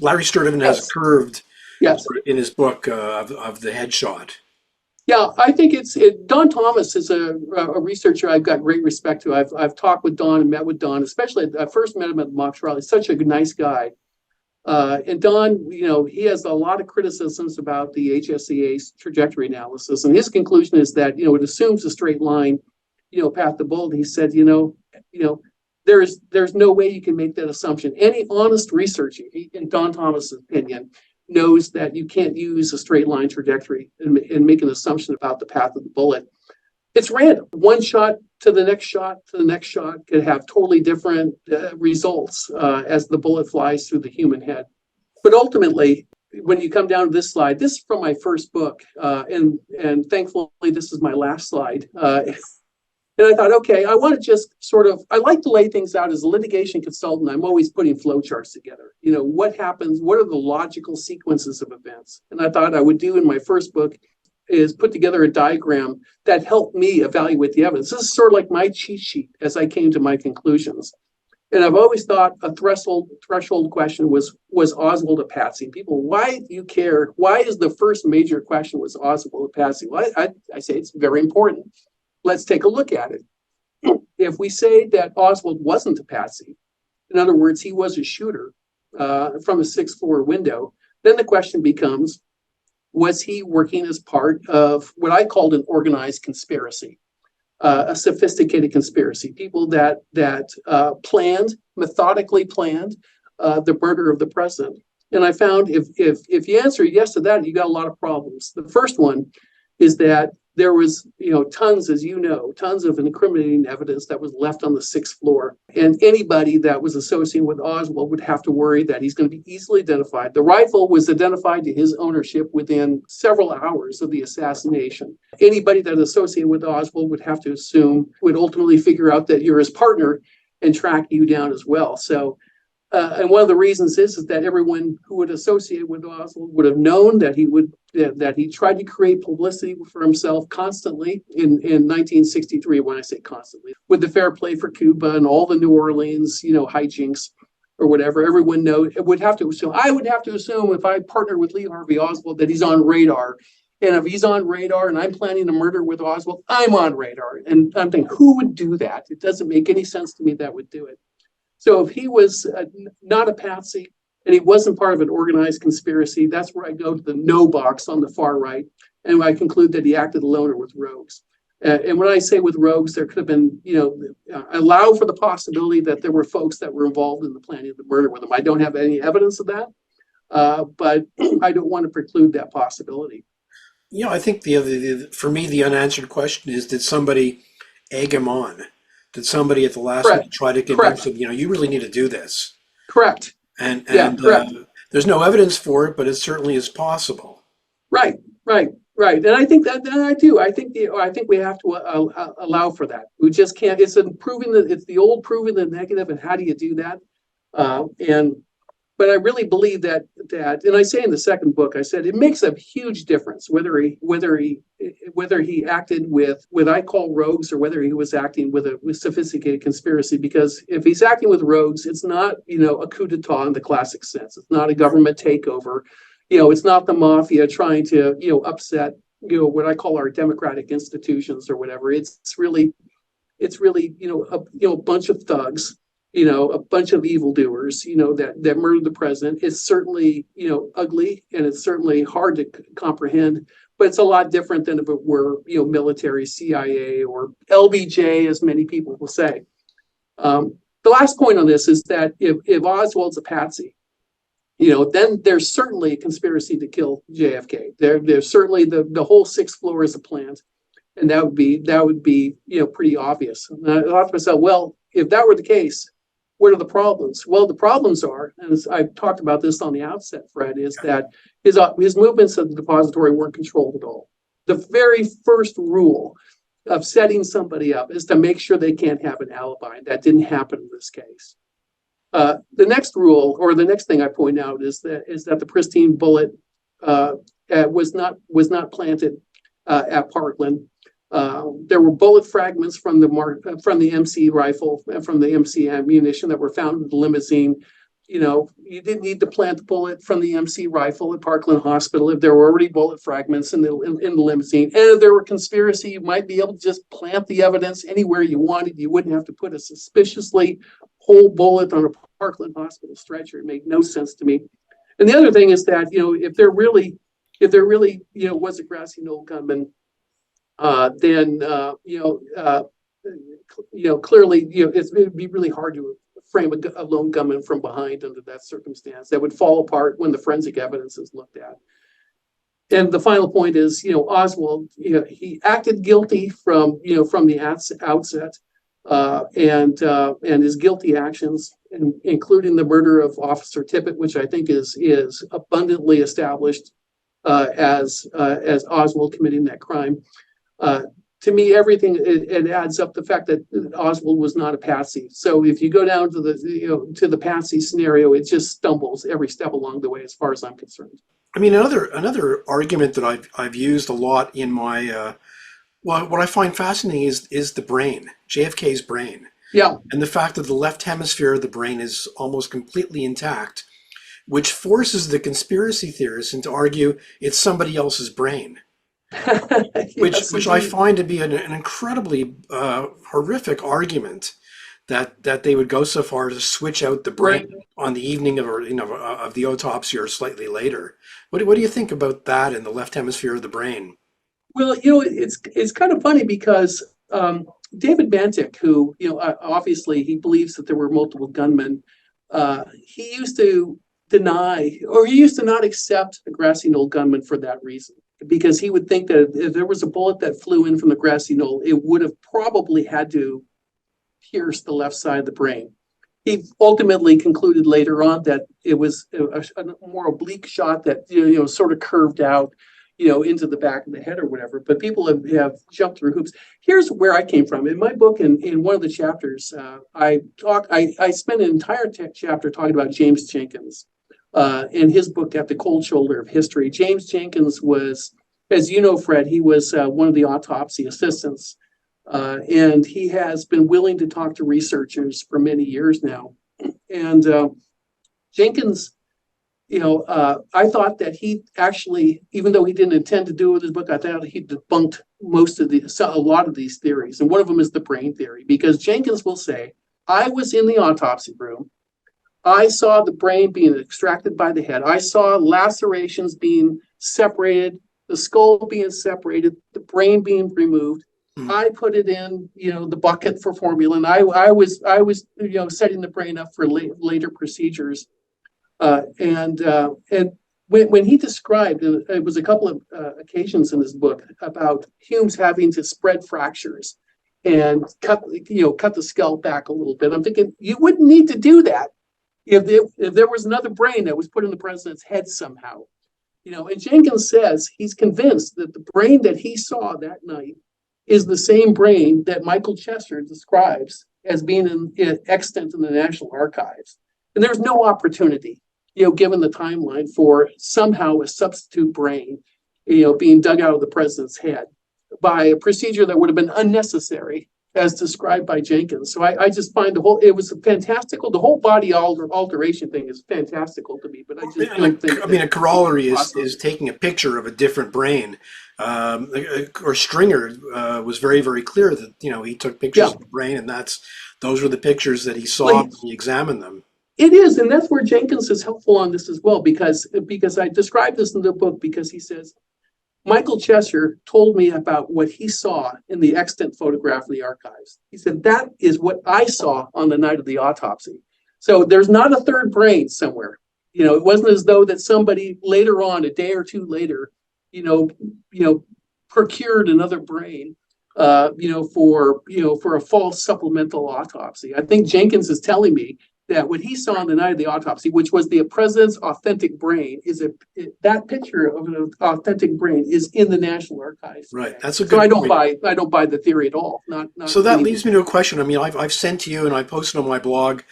Larry Sturtevant has curved, yes, in his book of the headshot. Yeah, I think Don Thomas is a researcher I've got great respect to. I've talked with Don and met with Don, especially I first met him at the mock trial. He's such a nice guy. And Don, he has a lot of criticisms about the HSCA's trajectory analysis. And his conclusion is that, it assumes a straight line, path to bullet. He said, there's no way you can make that assumption. Any honest researcher, in Don Thomas's opinion, knows that you can't use a straight line trajectory and make an assumption about the path of the bullet. It's random. One shot to the next shot to the next shot could have totally different results as the bullet flies through the human head. But ultimately, when you come down to this slide, this is from my first book, and thankfully this is my last slide. And I thought, okay, I want to just I like to lay things out as a litigation consultant. I'm always putting flowcharts together. What happens? What are the logical sequences of events? And I thought I would do in my first book is put together a diagram that helped me evaluate the evidence. This is sort of like my cheat sheet as I came to my conclusions. And I've always thought a threshold question was Oswald a patsy? People, why do you care? Why is the first major question was Oswald a patsy? Well, I say it's very important. Let's take a look at it. If we say that Oswald wasn't a patsy, in other words, he was a shooter from a 6th floor window, then the question becomes, was he working as part of what I called an organized conspiracy, a sophisticated conspiracy, people that methodically planned the murder of the president? And I found if you answer yes to that, you got a lot of problems. The first one is that there was, tons, as you know, tons of incriminating evidence that was left on the 6th floor. And anybody that was associated with Oswald would have to worry that he's going to be easily identified. The rifle was identified to his ownership within several hours of the assassination. Anybody that associated with Oswald would have to assume, would ultimately figure out that you're his partner and track you down as well. So, and one of the reasons is that everyone who would associate with Oswald would have known that he tried to create publicity for himself constantly in 1963. When I say constantly, with the Fair Play for Cuba and all the New Orleans, hijinks or whatever, everyone would have to assume. I would have to assume if I partnered with Lee Harvey Oswald that he's on radar. And if he's on radar and I'm planning a murder with Oswald, I'm on radar. And I'm thinking, who would do that? It doesn't make any sense to me that would do it. So if he was not a patsy and he wasn't part of an organized conspiracy, that's where I go to the no box on the far right. And I conclude that he acted alone or with rogues. And when I say with rogues, there could have been, allow for the possibility that there were folks that were involved in the planning of the murder with him. I don't have any evidence of that, but I don't want to preclude that possibility. I think for me, the unanswered question is, did somebody egg him on? Did somebody at the last minute try to convince him, you really need to do this? Correct. And correct. There's no evidence for it, but it certainly is possible. Right. And I think that I do. I think we have to allow for that. We just can't. It's the old proving the negative, and how do you do that? But I really believe that, and I say in the second book, I said it makes a huge difference whether he acted with what I call rogues or whether he was acting with a sophisticated conspiracy. Because if he's acting with rogues, it's not a coup d'état in the classic sense. It's not a government takeover. It's not the mafia trying to upset what I call our democratic institutions or whatever. It's really a bunch of thugs. A bunch of evildoers, that murdered the president. It's certainly, ugly, and it's certainly hard to comprehend, but it's a lot different than if it were, military, CIA, or LBJ, as many people will say. The last point on this is that if Oswald's a patsy, then there's certainly a conspiracy to kill JFK. There's certainly the whole 6th floor is a plant, and that would be pretty obvious. And I thought to myself, well, if that were the case, what are the problems? Well, the problems are, and I've talked about this on the outset, Fred, is that his movements at the depository weren't controlled at all. The very first rule of setting somebody up is to make sure they can't have an alibi. That didn't happen in this case. The next rule, or the next thing I point out, is that the pristine bullet was not planted at Parkland. There were bullet fragments from the MC rifle and from the MC ammunition that were found in the limousine. You didn't need to plant the bullet from the MC rifle at Parkland Hospital if there were already bullet fragments in the limousine. And if there were conspiracy, you might be able to just plant the evidence anywhere you wanted. You wouldn't have to put a suspiciously whole bullet on a Parkland Hospital stretcher. It made no sense to me. And the other thing is that if there really was a grassy knoll gunman, then clearly it would be really hard to frame a lone gunman from behind under that circumstance. That would fall apart when the forensic evidence is looked at. And the final point is, Oswald, he acted guilty from the outset, and his guilty actions, including the murder of Officer Tippit, which I think is abundantly established as Oswald committing that crime. To me, everything it adds up the fact that Oswald was not a patsy. So if you go down to the patsy scenario, it just stumbles every step along the way, as far as I'm concerned. I mean, another argument that I've used a lot in my what I find fascinating is the brain, JFK's brain. Yeah. And the fact that the left hemisphere of the brain is almost completely intact, which forces the conspiracy theorists into argue it's somebody else's brain. which I find to be an incredibly horrific argument that they would go so far to switch out the brain on the evening of the autopsy or slightly later. What do you think about that in the left hemisphere of the brain? Well, it's kind of funny because David Bantic, who obviously he believes that there were multiple gunmen, he used to deny, or he used to not accept a grassy knoll gunman for that reason, because he would think that if there was a bullet that flew in from the grassy knoll, it would have probably had to pierce the left side of the brain. He ultimately concluded later on that it was a more oblique shot that sort of curved out, into the back of the head or whatever. But people have jumped through hoops. Here's where I came from. In my book, in one of the chapters, I spent an entire chapter talking about James Jenkins in his book At the Cold Shoulder of History. James Jenkins was, as you know, Fred, he was one of the autopsy assistants. And he has been willing to talk to researchers for many years now. And Jenkins, I thought that he actually, even though he didn't intend to do it with his book, I thought he debunked a lot of these theories. And one of them is the brain theory, because Jenkins will say, I was in the autopsy room. I saw the brain being extracted by the head. I saw lacerations being separated, the skull being separated, the brain being removed. I put it in, the bucket for formalin. I was setting the brain up for later procedures. And when he described, it was a couple of occasions in his book about Hume's having to spread fractures and cut the skull back a little bit. I'm thinking you wouldn't need to do that if there was another brain that was put in the president's head somehow. And Jenkins says he's convinced that the brain that he saw that night is the same brain that Michael Chester describes as being extant in the National Archives. And there's no opportunity, given the timeline, for somehow a substitute brain, being dug out of the president's head by a procedure that would have been unnecessary as described by Jenkins. So I just find it was fantastical. The whole body alteration thing is fantastical to me, but I just don't think. A corollary is taking a picture of a different brain. Or Stringer was very, very clear that he took pictures of the brain, and those were the pictures that he saw when he examined them. It is, and that's where Jenkins is helpful on this as well, because I described this in the book, because he says Michael Chester told me about what he saw in the extant photograph of the archives. He said that is what I saw on the night of the autopsy. So there's not a third brain somewhere. It wasn't as though that somebody later on, a day or two later, procured another brain, for a false supplemental autopsy. I think Jenkins is telling me that what he saw on the night of the autopsy, which was the president's authentic brain, that picture of an authentic brain is in the National Archives. Right, that's a good. So I don't buy the theory at all. Not so that leads me to a question. I mean, I've sent to you, and I posted on my blog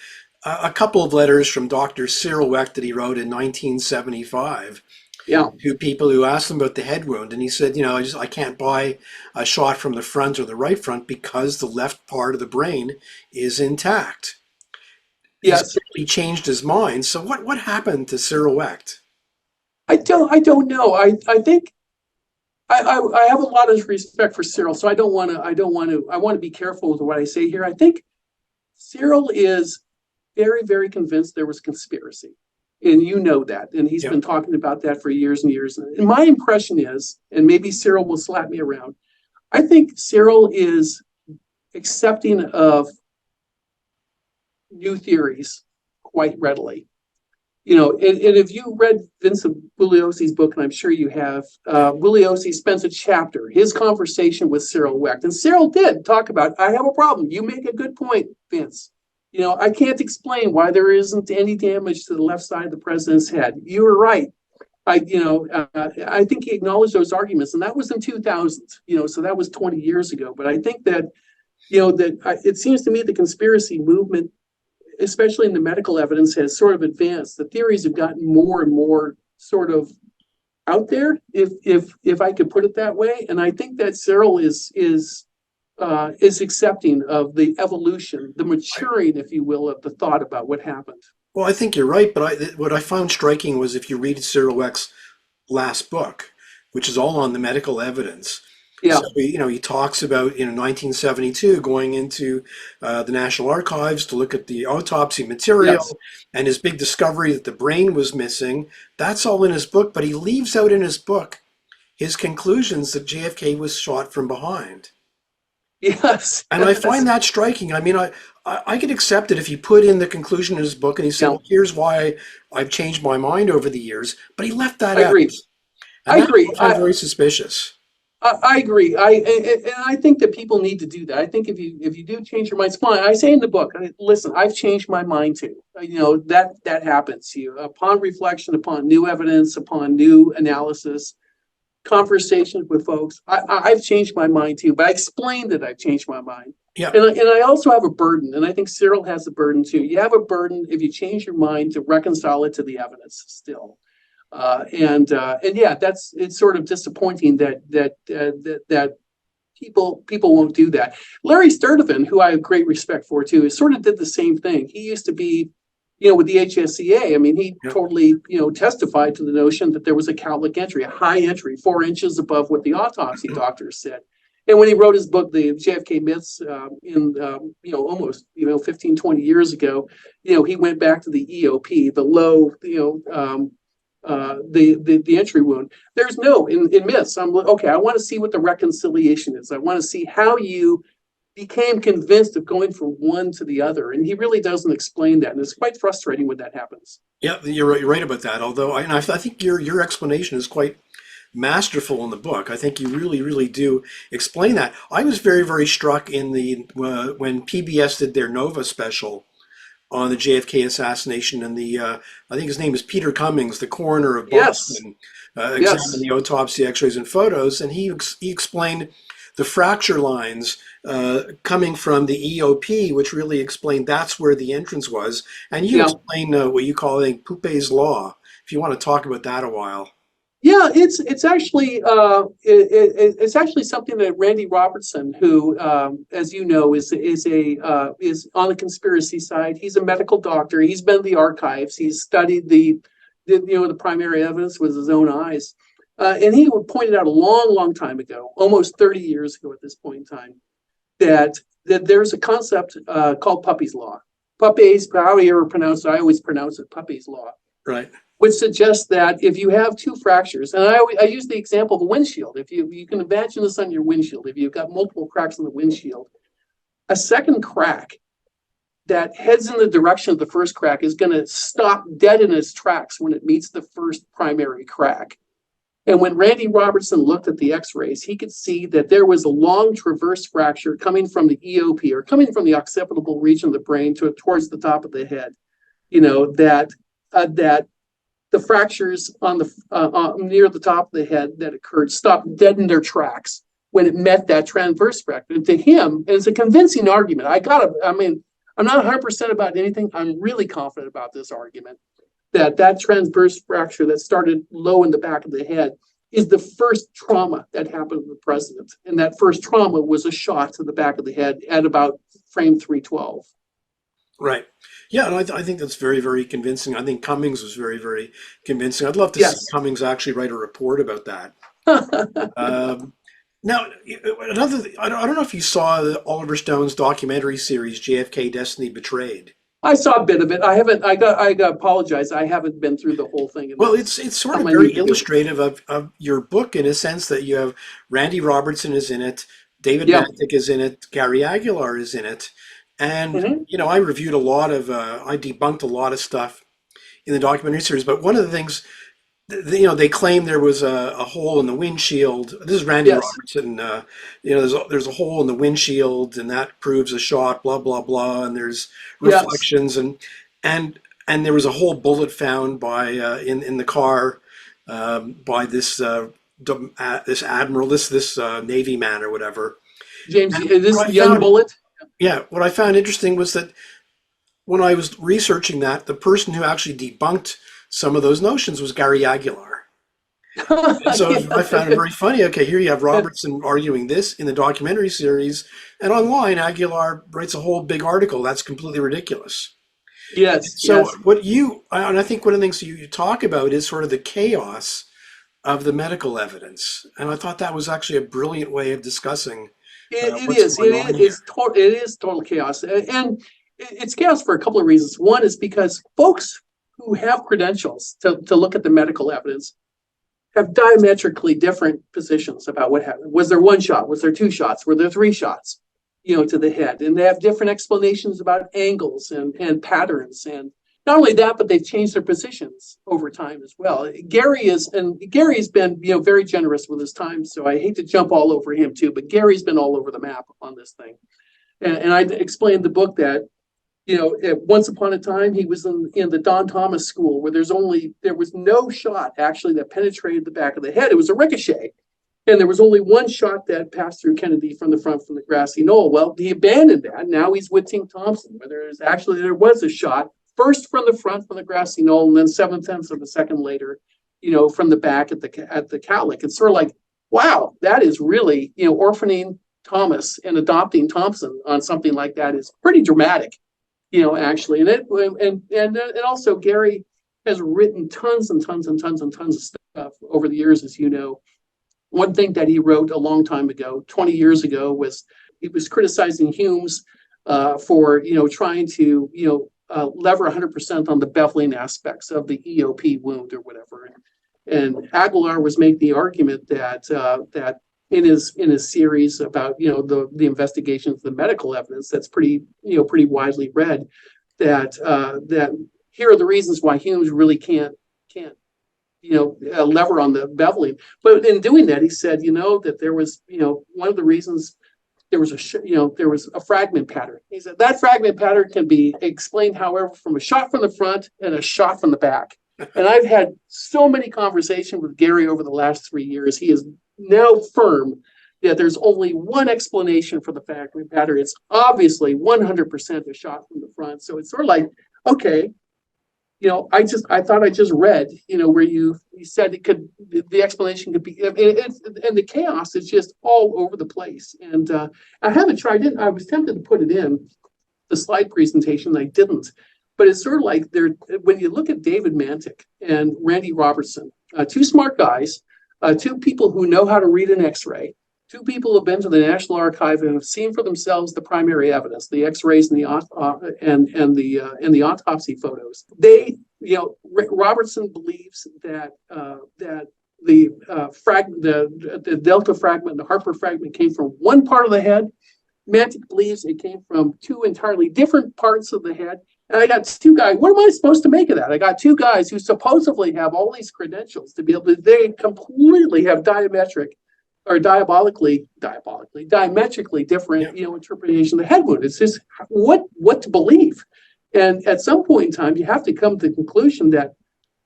a couple of letters from Dr. Cyril Wecht that he wrote in 1975. To people who asked him about the head wound, and he said, I can't buy a shot from the front or the right front because the left part of the brain is intact. Yes, he changed his mind. So what happened to Cyril Wecht? I don't know. I think I have a lot of respect for Cyril, so I want to be careful with what I say here. I think Cyril is very, very convinced there was conspiracy. And that, and he's been talking about that for years and years. And my impression is, and maybe Cyril will slap me around, I think Cyril is accepting of new theories quite readily. And if you read Vincent Bugliosi's book, and I'm sure you have, Bugliosi spends a chapter, his conversation with Cyril Wecht. And Cyril did talk about, I have a problem. You make a good point, Vince. I can't explain why there isn't any damage to the left side of the president's head. You were right. I think he acknowledged those arguments, and that was in 2000. So that was 20 years ago. But I think that, it seems to me the conspiracy movement, especially in the medical evidence, has sort of advanced. The theories have gotten more and more sort of out there, if I could put it that way. And I think that Cyril is accepting of the evolution, the maturing, if you will, of the thought about what happened. Well, I think you're right, but what I found striking was if you read Cyril Wecht's last book, which is all on the medical evidence. So, he talks about, 1972 going into the National Archives to look at the autopsy material and his big discovery that the brain was missing. That's all in his book, but he leaves out in his book his conclusions that JFK was shot from behind. Yes. And I find that striking. I mean, I could accept it if you put in the conclusion of his book and he said, Yeah, well, here's why I've changed my mind over the years, but he left that I out. agree. And I that agree. I find very suspicious. I agree. And I think that people need to do that. I think if you do change your mind, it's fine. I say in the book, listen, I've changed my mind too. You know, that happens to you upon reflection, upon new evidence, upon new analysis, conversations with folks. I've changed my mind too, but I explained that I've changed my mind. Yeah. And I also have a burden, and I think Cyril has a burden too. You have a burden if you change your mind to reconcile it to the evidence still. And yeah, it's sort of disappointing that people won't do that. Larry Sturtevant, who I have great respect for too, sort of did the same thing. He used to be, with the HSCA. I mean, he totally, testified to the notion that there was a cowlick entry, a high entry, 4 inches above what the autopsy doctors said. And when he wrote his book, the JFK Myths, almost 15, 20 years ago, he went back to the EOP, the low, the entry wound. There's no in myths. I want to see what the reconciliation is. I want to see how you became convinced of going from one to the other, and he really doesn't explain that, and it's quite frustrating when that happens. Yeah, you're right about that. Although I think your explanation is quite masterful in the book. I think you really do explain that. I was very, very struck in the when PBS did their Nova special on the JFK assassination, and I think his name is Peter Cummings, the coroner of Boston, examined the autopsy X-rays and photos, and he explained the fracture lines coming from the EOP, which really explained that's where the entrance was. And you explain what you call, I think, Poupé's Law. If you want to talk about that a while. Yeah, it's actually something that Randy Robertson, who, as you know, is on the conspiracy side. He's a medical doctor. He's been in the archives. He's studied the primary evidence with his own eyes, and he pointed out a long time ago, almost 30 years ago at this point in time, that there's a concept called Puppy's Law. Puppy's, how do you ever pronounce it? I always pronounce it Puppy's Law. Right. Which suggests that if you have 2 fractures, and I use the example of a windshield. If you can imagine this on your windshield, if you've got multiple cracks in the windshield, a second crack that heads in the direction of the first crack is going to stop dead in its tracks when it meets the first primary crack. And when Randy Robertson looked at the X-rays, he could see that there was a long transverse fracture coming from the EOP, or coming from the occipital region of the brain towards the top of the head. That the fractures on the near the top of the head that occurred stopped dead in their tracks when it met that transverse fracture. And to him, and it's a convincing argument. I'm not 100% about anything. I'm really confident about this argument that transverse fracture that started low in the back of the head is the first trauma that happened to the president. And that first trauma was a shot to the back of the head at about frame 312. Right. Yeah, and I think that's very, very convincing. I think Cummings was very, very convincing. I'd love to see Cummings actually write a report about that. Now, I don't know if you saw Oliver Stone's documentary series, JFK Destiny Betrayed. I saw a bit of it. I haven't. I got to apologize. I haven't been through the whole thing. Well, it's sort of very illustrative of your book, in a sense that you have Randy Robertson is in it, David Mattick is in it, Gary Aguilar is in it. And, I reviewed I debunked a lot of stuff in the documentary series, but one of the things, they claim there was a hole in the windshield. This is Randy Robertson. There's a hole in the windshield, and that proves a shot, blah, blah, blah. And there's reflections, and there was a whole bullet found by in the car by this admiral, this Navy man or whatever. James, this young bullet. Yeah, what I found interesting was that when I was researching that, the person who actually debunked some of those notions was Gary Aguilar. So I found it very funny. Okay, here you have Robertson arguing this in the documentary series, and online Aguilar writes a whole big article. That's completely ridiculous. Yes. So and I think one of the things you talk about is sort of the chaos of the medical evidence, and I thought that was actually a brilliant way of discussing. It is total chaos, and it's chaos for a couple of reasons. One is because folks who have credentials to look at the medical evidence have diametrically different positions about what happened. Was there 1 shot? Was there 2 shots? Were there 3 shots? to the head, and they have different explanations about angles and patterns, and not only that, but they've changed their positions over time as well. Gary's been very generous with his time, so I hate to jump all over him too, but Gary's been all over the map on this thing, and I explained the book that once upon a time he was in the Don Thomas school where there was no shot actually that penetrated the back of the head. It was a ricochet. And there was only one shot that passed through Kennedy from the front from the grassy knoll. Well, he abandoned that. Now he's with Tink Thompson, where there was a shot, first from the front from the grassy knoll, and then 7/10 of a second later, from the back at the cowlick. It's sort of like, wow, that is really, orphaning Thomas and adopting Thompson on something like that is pretty dramatic, actually. And also Gary has written tons and tons and tons and tons of stuff over the years, as you know. One thing that he wrote a long time ago, 20 years ago, was he was criticizing Humes for trying to lever 100% on the beveling aspects of the EOP wound or whatever. And Aguilar was making the argument that in his series about the investigations, the medical evidence that's pretty widely read, that here are the reasons why Humes really can't lever on the beveling. But in doing that, he said, that there was, one of the reasons there was a fragment pattern. He said that fragment pattern can be explained, however, from a shot from the front and a shot from the back. And I've had so many conversations with Gary over the last 3 years. He is now firm that there's only one explanation for the fragment pattern. It's obviously 100% a shot from the front. So it's sort of like, okay, I thought I just read, where you said the explanation could be, and the chaos is just all over the place. And I haven't tried it. I was tempted to put it in the slide presentation. I didn't, but it's sort of like when you look at David Mantic and Randy Robertson, two smart guys, two people who know how to read an X-ray, two people who have been to the National Archive and have seen for themselves the primary evidence, the X-rays and the autopsy photos. Robertson believes that the fragment, the delta fragment, the Harper fragment came from one part of the head. Mantic believes it came from two entirely different parts of the head. And I got two guys. What am I supposed to make of that? I got two guys who supposedly have all these credentials to be able to. They completely have diametrically diametrically different, interpretation of the head wound. It's just what to believe. And at some point in time, you have to come to the conclusion that,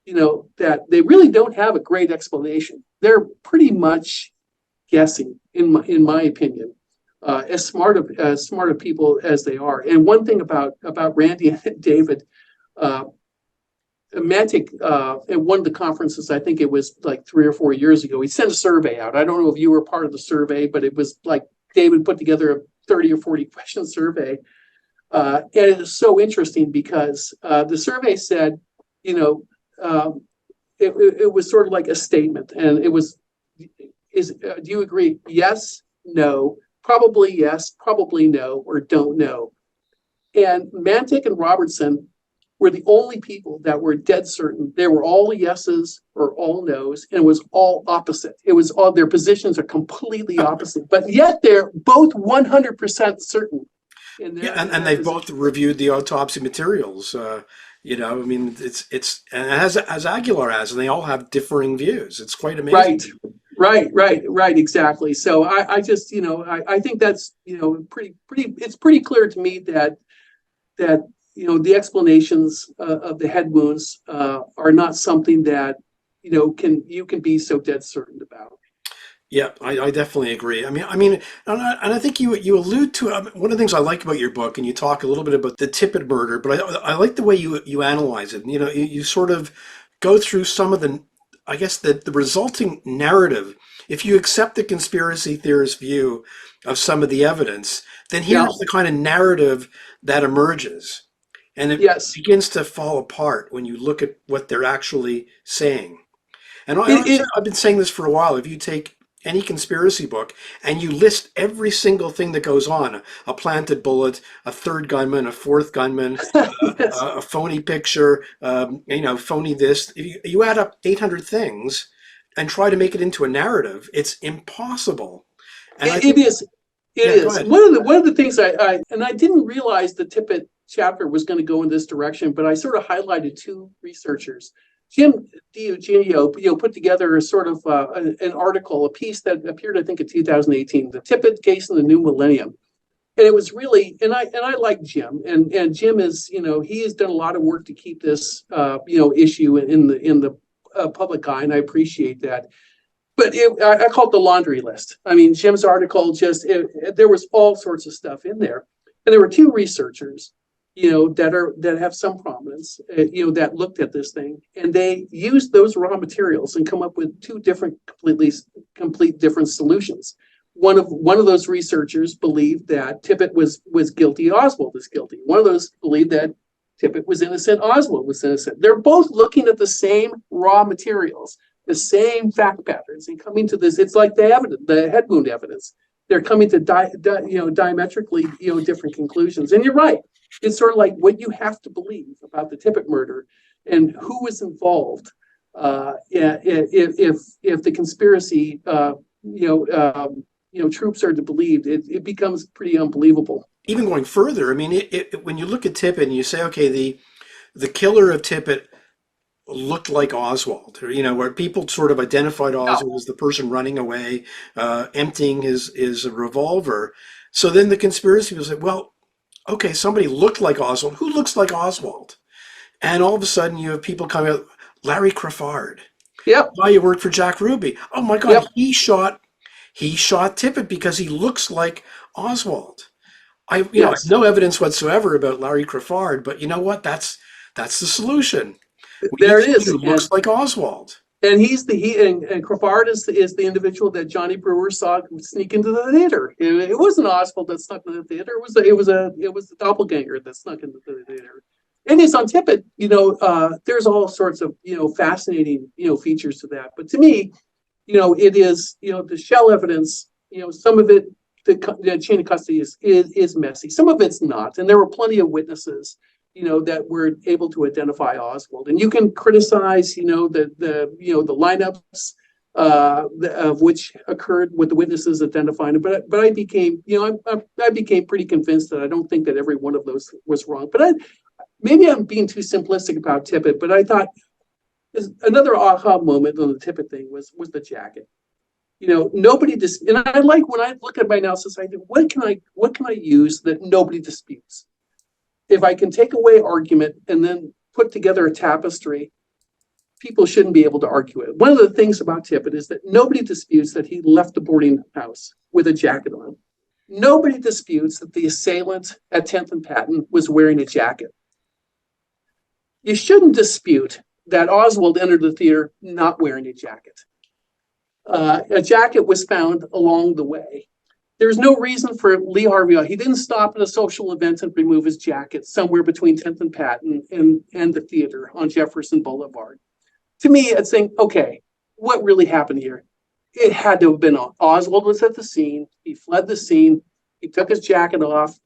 that they really don't have a great explanation. They're pretty much guessing, in my opinion, as smart of people as they are. And one thing about Randy and David, Mantic, at one of the conferences, I think it was like 3 or 4 years ago, he sent a survey out. I don't know if you were part of the survey, but it was like David put together a 30 or 40 question survey. And it is so interesting because the survey said, it was sort of like a statement. And it was, do you agree? Yes, no, probably yes, probably no, or don't know. And Mantic and Robertson were the only people that were dead certain. They were all yeses or all nos, and it was all opposite. It was all, their positions are completely opposite, but yet they're both 100% certain. And they've both reviewed the autopsy materials. It's and as Aguilar has, and they all have differing views. It's quite amazing. Right, exactly. So I just, I think that's, pretty. It's pretty clear to me that the explanations of the head wounds are not something that you can be so dead certain about. Yeah, I definitely agree. I mean, and I think you allude to one of the things I like about your book, and you talk a little bit about the Tippett murder, but I like the way you analyze it. You sort of go through some of the resulting narrative. If you accept the conspiracy theorist view of some of the evidence, then here's the kind of narrative that emerges. And it begins to fall apart when you look at what they're actually saying. And I've been saying this for a while. If you take any conspiracy book and you list every single thing that goes on, a planted bullet, a third gunman, a fourth gunman, a phony picture, phony this, you add up 800 things and try to make it into a narrative, it's impossible. And it is. It go is ahead. one of the things I didn't realize the Tippett chapter was going to go in this direction, but I sort of highlighted two researchers. Jim D'Eugenio, put together a sort of an article, a piece that appeared, I think, in 2018, the Tippett case in the new millennium. And it was really, and I like Jim, and Jim is, he has done a lot of work to keep this, issue in the public eye, and I appreciate that. But I call it the laundry list. I mean, Jim's article there was all sorts of stuff in there, and there were two researchers, that have some prominence, that looked at this thing, and they used those raw materials and come up with two different, complete different solutions. One of those researchers believed that Tippett was guilty, Oswald was guilty. One of those believed that Tippett was innocent, Oswald was innocent. They're both looking at the same raw materials, the same fact patterns, and coming to this. It's like the head wound evidence. They're coming to diametrically different conclusions. And you're right. It's sort of like what you have to believe about the Tippett murder and who was involved. If the conspiracy, troops are to believe, it becomes pretty unbelievable. Even going further, I mean, when you look at Tippett and you say, okay, the killer of Tippett looked like Oswald, or, where people sort of identified Oswald as the person running away, emptying his revolver. So then the conspiracy was like, well, okay, somebody looked like Oswald. Who looks like Oswald? And all of a sudden you have people coming out, Larry Crawford. Yep. Why you worked for Jack Ruby. Oh my God, yep. He shot Tippett because he looks like Oswald. I have no evidence whatsoever about Larry Crawford, but you know what? That's the solution. There it is. Who looks like Oswald. And and Crawford is the individual that Johnny Brewer saw sneak into the theater. It wasn't Oswald that snuck into the theater. It was the doppelganger that snuck into the theater. And it's on Tippett. There's all sorts of fascinating features to that. But to me, it is the shell evidence. Some of it, the chain of custody is messy. Some of it's not, and there were plenty of witnesses that were able to identify Oswald. And you can criticize, the lineups of which occurred with the witnesses identifying it. But I became, I became pretty convinced that I don't think that every one of those was wrong. But maybe I'm being too simplistic about Tippett. But I thought another aha moment on the Tippett thing was the jacket. Nobody and I like when I look at my analysis, I think, what can I use that nobody disputes? If I can take away argument and then put together a tapestry, people shouldn't be able to argue it. One of the things about Tippett is that nobody disputes that he left the boarding house with a jacket on. Nobody disputes that the assailant at 10th and Patton was wearing a jacket. You shouldn't dispute that Oswald entered the theater not wearing a jacket. A jacket was found along the way. There's no reason for Lee Harvey. He didn't stop at a social event and remove his jacket somewhere between 10th and Patton and the theater on Jefferson Boulevard. To me, it's saying, okay, what really happened here? It had to have been Oswald was at the scene. He fled the scene. He took his jacket off,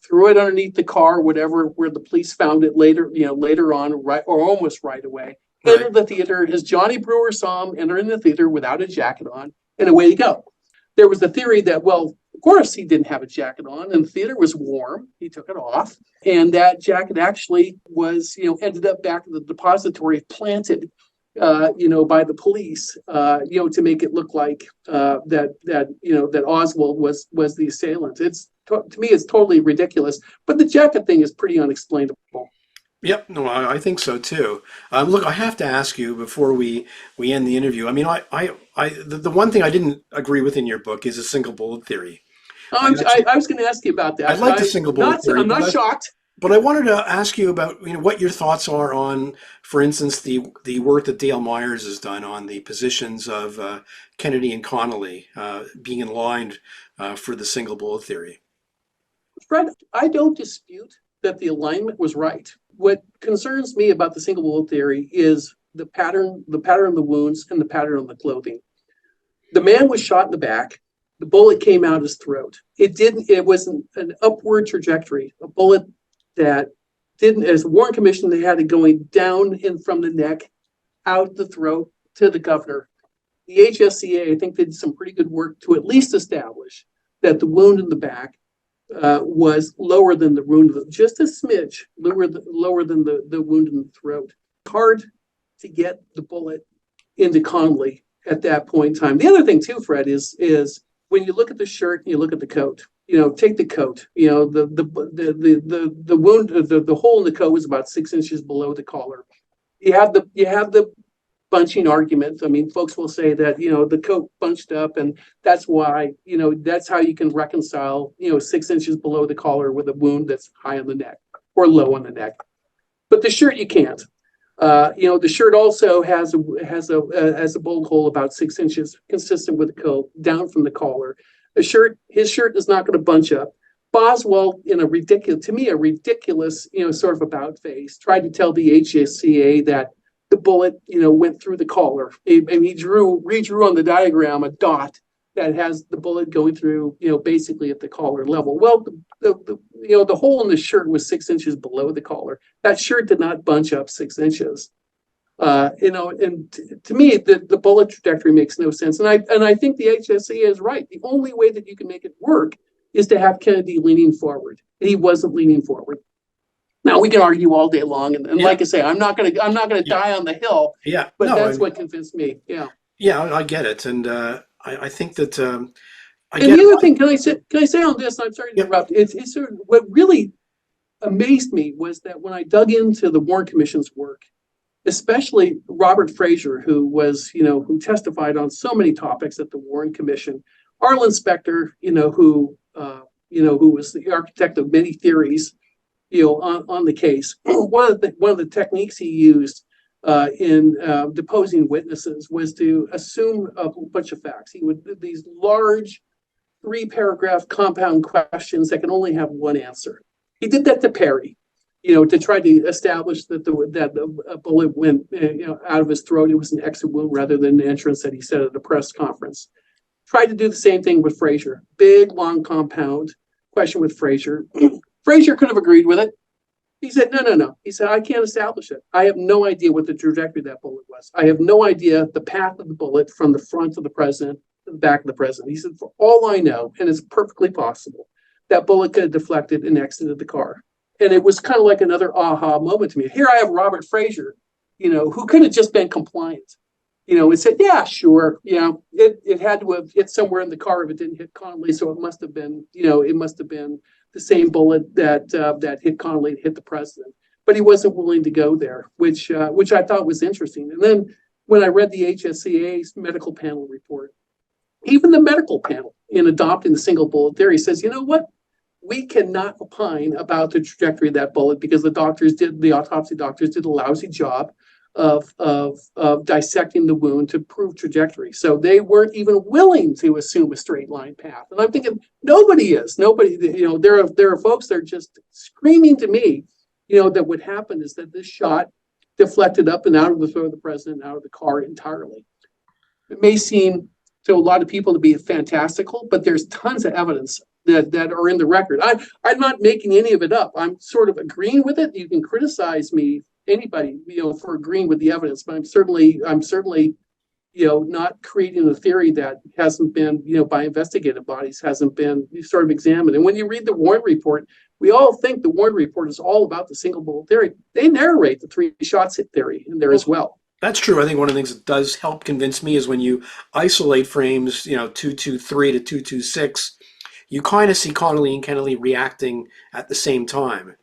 threw it underneath the car, whatever, where the police found it later on, right, or almost right away. Right. Entered the theater as Johnny Brewer saw him entering the theater without a jacket on, and away you go. There was the theory that, well, of course he didn't have a jacket on, and the theater was warm. He took it off, and that jacket actually was, ended up back in the depository, planted, by the police, to make it look like that Oswald was the assailant. To me, it's totally ridiculous. But the jacket thing is pretty unexplainable. Yep, no, I think so too. Look, I have to ask you before we end the interview. I mean, the one thing I didn't agree with in your book is a single bullet theory. I was going to ask you about that. I like the single bullet theory. I'm not shocked. But I wanted to ask you about what your thoughts are on, for instance, the work that Dale Myers has done on the positions of Kennedy and Connolly being in line for the single bullet theory. Fred, I don't dispute that the alignment was right. What concerns me about the single bullet theory is the pattern of the wounds and the pattern of the clothing. The man was shot in the back. The bullet came out his throat. It was an upward trajectory, a bullet that didn't, as the Warren Commission, they had it going down in from the neck, out the throat to the governor. The HSCA, I think, did some pretty good work to at least establish that the wound in the back was lower than the wound, just a smidge lower than the wound in the throat. Hard to get the bullet into Connolly at that point in time. The other thing too, Fred, is when you look at the shirt and you look at the coat. Take the coat. The wound, the hole in the coat was about 6 inches below the collar. You have the bunching argument. I mean, folks will say that, the coat bunched up and that's why, that's how you can reconcile, 6 inches below the collar with a wound that's high on the neck or low on the neck. But the shirt, you can't. The shirt also has a bullet hole about 6 inches, consistent with the coat, down from the collar. His shirt is not going to bunch up. Boswell, in a ridiculous, sort of about face, tried to tell the HSCA that the bullet, went through the collar. And he redrew on the diagram a dot that has the bullet going through, basically at the collar level. Well, the hole in the shirt was 6 inches below the collar. That shirt did not bunch up 6 inches. And to me, the bullet trajectory makes no sense. And I think the HSCA is right. The only way that you can make it work is to have Kennedy leaning forward. He wasn't leaning forward. Now we can argue all day long, and like I say, I'm not gonna die on the hill. Yeah, but that's what convinced me. Yeah. Yeah, I get it, and I think that. The other thing, can I say on this? I'm sorry to interrupt. It's sort of, what really amazed me was that when I dug into the Warren Commission's work, especially Robert Fraser, who testified on so many topics at the Warren Commission, Arlen Specter, who was the architect of many theories, on the case. One of the techniques he used in deposing witnesses was to assume a bunch of facts. He would these large 3-paragraph compound questions that can only have one answer. He did that to Perry, to try to establish that the bullet went out of his throat. It was an exit wound rather than an entrance that he said at a press conference. Tried to do the same thing with Fraser. Big, long compound question with Fraser. Fraser could have agreed with it. He said, no. He said, I can't establish it. I have no idea what the trajectory of that bullet was. I have no idea the path of the bullet from the front of the president to the back of the president. He said, for all I know, and it's perfectly possible, that bullet could have deflected and exited the car. And it was kind of like another aha moment to me. Here I have Robert Fraser, who could have just been compliant. And said, yeah, sure. It had to have hit somewhere in the car if it didn't hit Connolly. So it must have been, the same bullet that hit Connolly and hit the president. But he wasn't willing to go there, which I thought was interesting. And then when I read the HSCA's medical panel report, even the medical panel, in adopting the single bullet theory, says, you know what? We cannot opine about the trajectory of that bullet because the autopsy doctors did a lousy job of dissecting the wound to prove trajectory. So they weren't even willing to assume a straight line path. And I'm thinking, nobody is. Nobody, there are folks that are just screaming to me, that what happened is that this shot deflected up and out of the throat of the president, out of the car entirely. It may seem to a lot of people to be fantastical, but there's tons of evidence that are in the record. I'm not making any of it up. I'm sort of agreeing with it. You can criticize me, anybody, for agreeing with the evidence, but I'm certainly, not creating a theory that hasn't been, by investigative bodies, hasn't been sort of examined. And when you read the Warren report, we all think the Warren report is all about the single bullet theory. They narrate the 3 shots hit theory in there as well. That's true. I think one of the things that does help convince me is when you isolate frames, 223 to 226, you kind of see Connolly and Kennedy reacting at the same time.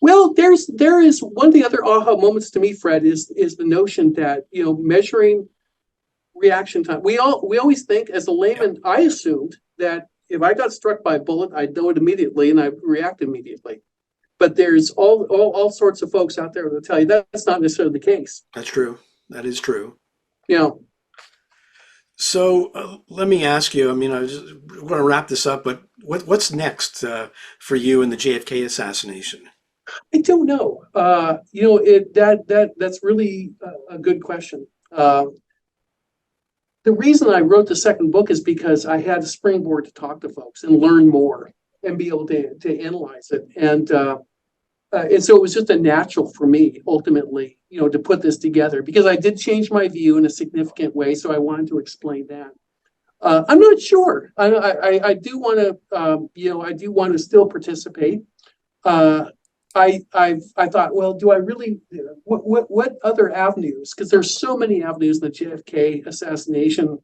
Well, there is one of the other aha moments to me, Fred, is the notion that, measuring reaction time. We always think, as a layman, I assumed that if I got struck by a bullet, I'd know it immediately and I'd react immediately. But there's all sorts of folks out there that tell you that's not necessarily the case. That's true. That is true. Yeah. So let me ask you, I just want to wrap this up, but what's next for you in the JFK assassination? I don't know. That's really a good question. The reason I wrote the second book is because I had a springboard to talk to folks and learn more and be able to analyze it. And so it was just a natural for me, ultimately, to put this together, because I did change my view in a significant way. So I wanted to explain that. I'm not sure. I do want to, I do want to still participate. I thought, well, do I really? What other avenues? Because there's so many avenues in the JFK assassination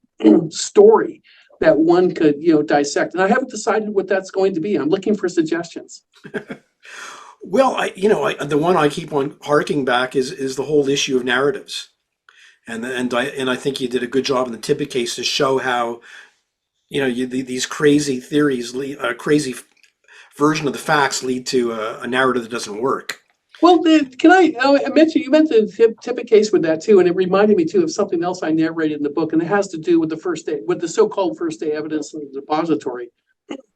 story that one could, dissect, and I haven't decided what that's going to be. I'm looking for suggestions. Well, the one I keep on harking back is the whole issue of narratives, and I think you did a good job in the Tippett case to show how, these crazy theories, crazy version of the facts lead to a narrative that doesn't work. Well, can I mention, you mentioned the Tippett case with that too, and it reminded me too of something else I narrated in the book, and it has to do with with the so-called first day evidence in the depository.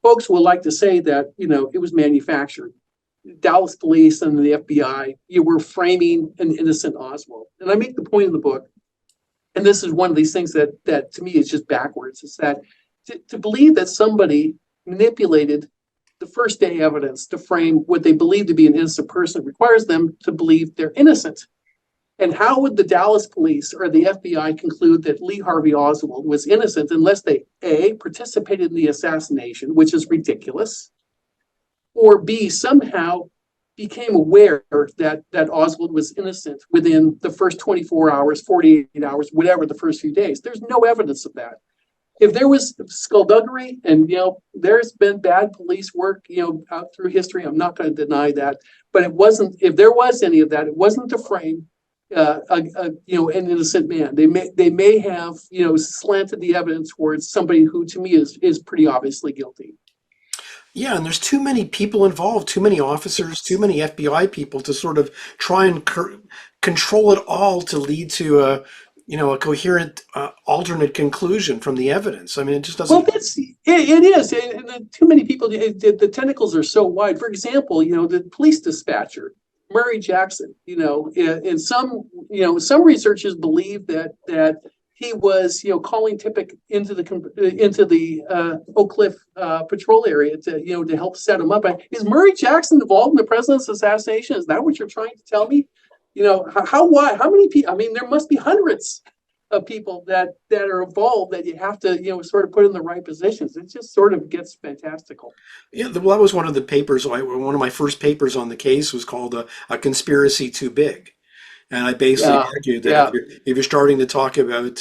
Folks will like to say that, it was manufactured. Dallas police and the FBI, you were framing an innocent Oswald. And I make the point in the book, and this is one of these things that to me is just backwards, is that to believe that somebody manipulated the first day evidence to frame what they believe to be an innocent person requires them to believe they're innocent. And how would the Dallas police or the FBI conclude that Lee Harvey Oswald was innocent unless they, A, participated in the assassination, which is ridiculous, or B, somehow became aware that Oswald was innocent within the first 24 hours, 48 hours, whatever, the first few days? There's no evidence of that. If there was skullduggery and, there's been bad police work, out through history, I'm not going to deny that, but it wasn't, if there was any of that, it wasn't to frame, an innocent man. They may have, slanted the evidence towards somebody who to me is pretty obviously guilty. Yeah, and there's too many people involved, too many officers, too many FBI people to sort of try and control it all to lead to a coherent alternate conclusion from the evidence. I mean, it just doesn't. Well, it is. And too many people, the tentacles are so wide. For example, the police dispatcher, Murray Jackson, and some researchers believe that he was, calling Tippett into the Oak Cliff patrol area to help set him up. Is Murray Jackson involved in the president's assassination? Is that what you're trying to tell me? How many people? I mean, there must be hundreds of people that are involved that you have to, sort of put in the right positions. It just sort of gets fantastical. Yeah, well, that was one of the papers. One of my first papers on the case was called "A Conspiracy Too Big." And I basically argued that if you're starting to talk about,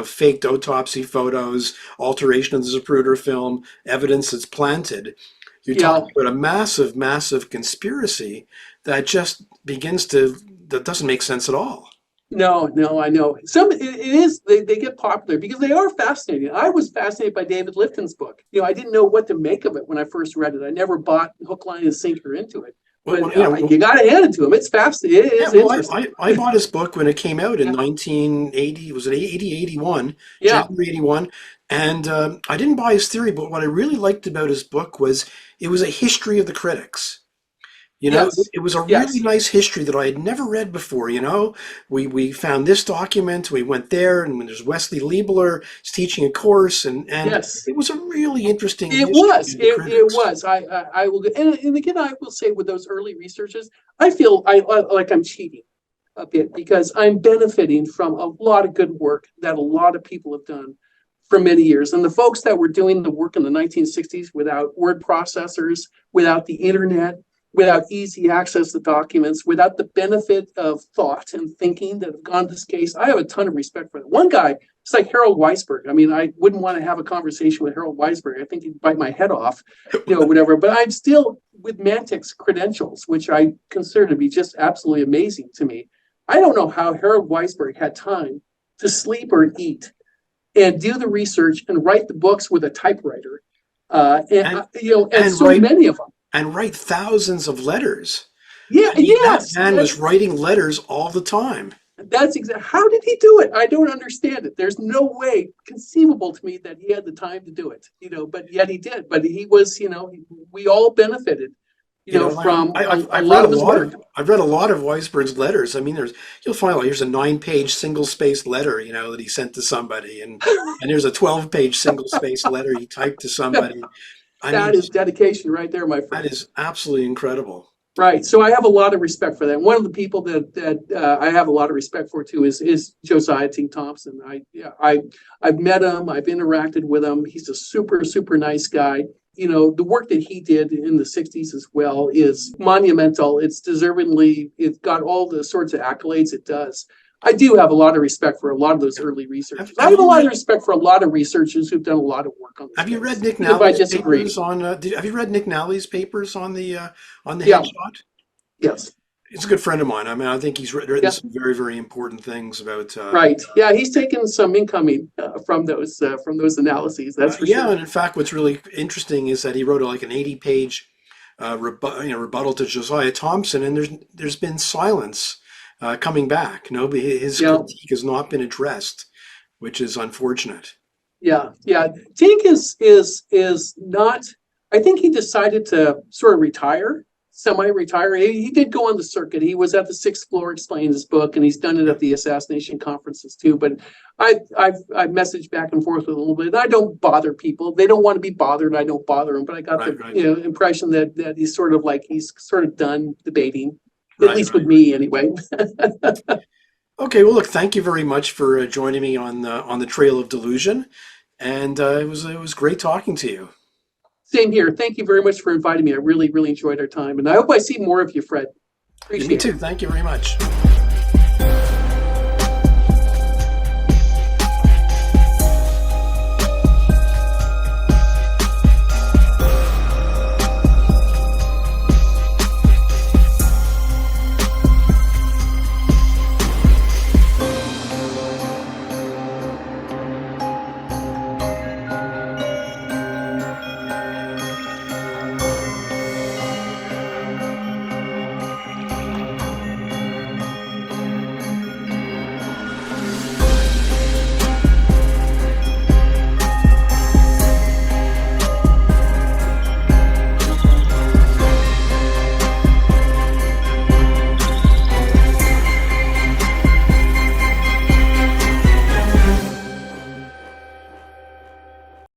faked autopsy photos, alteration of the Zapruder film, evidence that's planted, you're talking about a massive, massive conspiracy that just that doesn't make sense at all. No, I know. They get popular because they are fascinating. I was fascinated by David Lifton's book. I didn't know what to make of it when I first read it. I never bought hook, line, and sinker into it. But you got to hand it to him. It's fascinating. It is interesting. I bought his book when it came out in 1980. Was it 81? January 81. And I didn't buy his theory, but what I really liked about his book was it was a history of the critics. It was a really nice history that I had never read before. We found this document, we went there, and there's Wesley Liebler teaching a course, and it was a really interesting. It was. I will, and again, I will say with those early researchers, I feel like I'm cheating a bit because I'm benefiting from a lot of good work that a lot of people have done for many years. And the folks that were doing the work in the 1960s without word processors, without the internet, without easy access to documents, without the benefit of thought and thinking that have gone to this case, I have a ton of respect for them. One guy, it's like Harold Weisberg. I mean, I wouldn't want to have a conversation with Harold Weisberg. I think he'd bite my head off, whatever. But I'm still with Mantic's credentials, which I consider to be just absolutely amazing to me. I don't know how Harold Weisberg had time to sleep or eat and do the research and write the books with a typewriter, and so many of them. And write thousands of letters. That man was writing letters all the time. That's exactly. How did he do it? I don't understand it. There's no way conceivable to me that he had the time to do it. But yet he did. But he was. We all benefited. From a lot of his work. I've read a lot of Weisberg's letters. I mean, you'll find here's a 9-page single-spaced letter, that he sent to somebody, and there's a 12-page single-spaced letter he typed to somebody. That is dedication right there, my friend. That is absolutely incredible. Right. So I have a lot of respect for that. One of the people that I have a lot of respect for too is Josiah T. Thompson. I've met him. I've interacted with him. He's a super, super nice guy. You know, the work that he did in the 60s as well is monumental. It's got all the sorts of accolades it does. I do have a lot of respect for a lot of those early researchers. I have a lot of respect for a lot of researchers who've done a lot of work on this. Have you read Nick If I Nally's disagree. papers on? Have you read Nick Nally's papers on the Yeah. headshot? Yes. He's a good friend of mine. I mean, I think he's written Yeah. some very, very important things about. Right. Yeah, he's taken some incoming from those analyses. That's for yeah, sure. and in fact, what's really interesting is that he wrote like an 80-page rebuttal to Josiah Thompson, and there's been silence coming back. No, his critique has not been addressed, which is unfortunate. Yeah. Tink is not. I think he decided to sort of retire, semi-retire. He did go on the circuit. He was at the Sixth Floor explaining his book, and he's done it at the assassination conferences too. But I've messaged back and forth with a little bit. I don't bother people. They don't want to be bothered. I don't bother them. But I got the impression that he's sort of done debating, at least with me anyway. Okay, well, look, thank you very much for joining me on the Trail of Delusion, and it was great talking to you. Same here. Thank you very much for inviting me. I really, really enjoyed our time, and I hope I see more of you, Fred. Appreciate it. Me too. Thank you very much.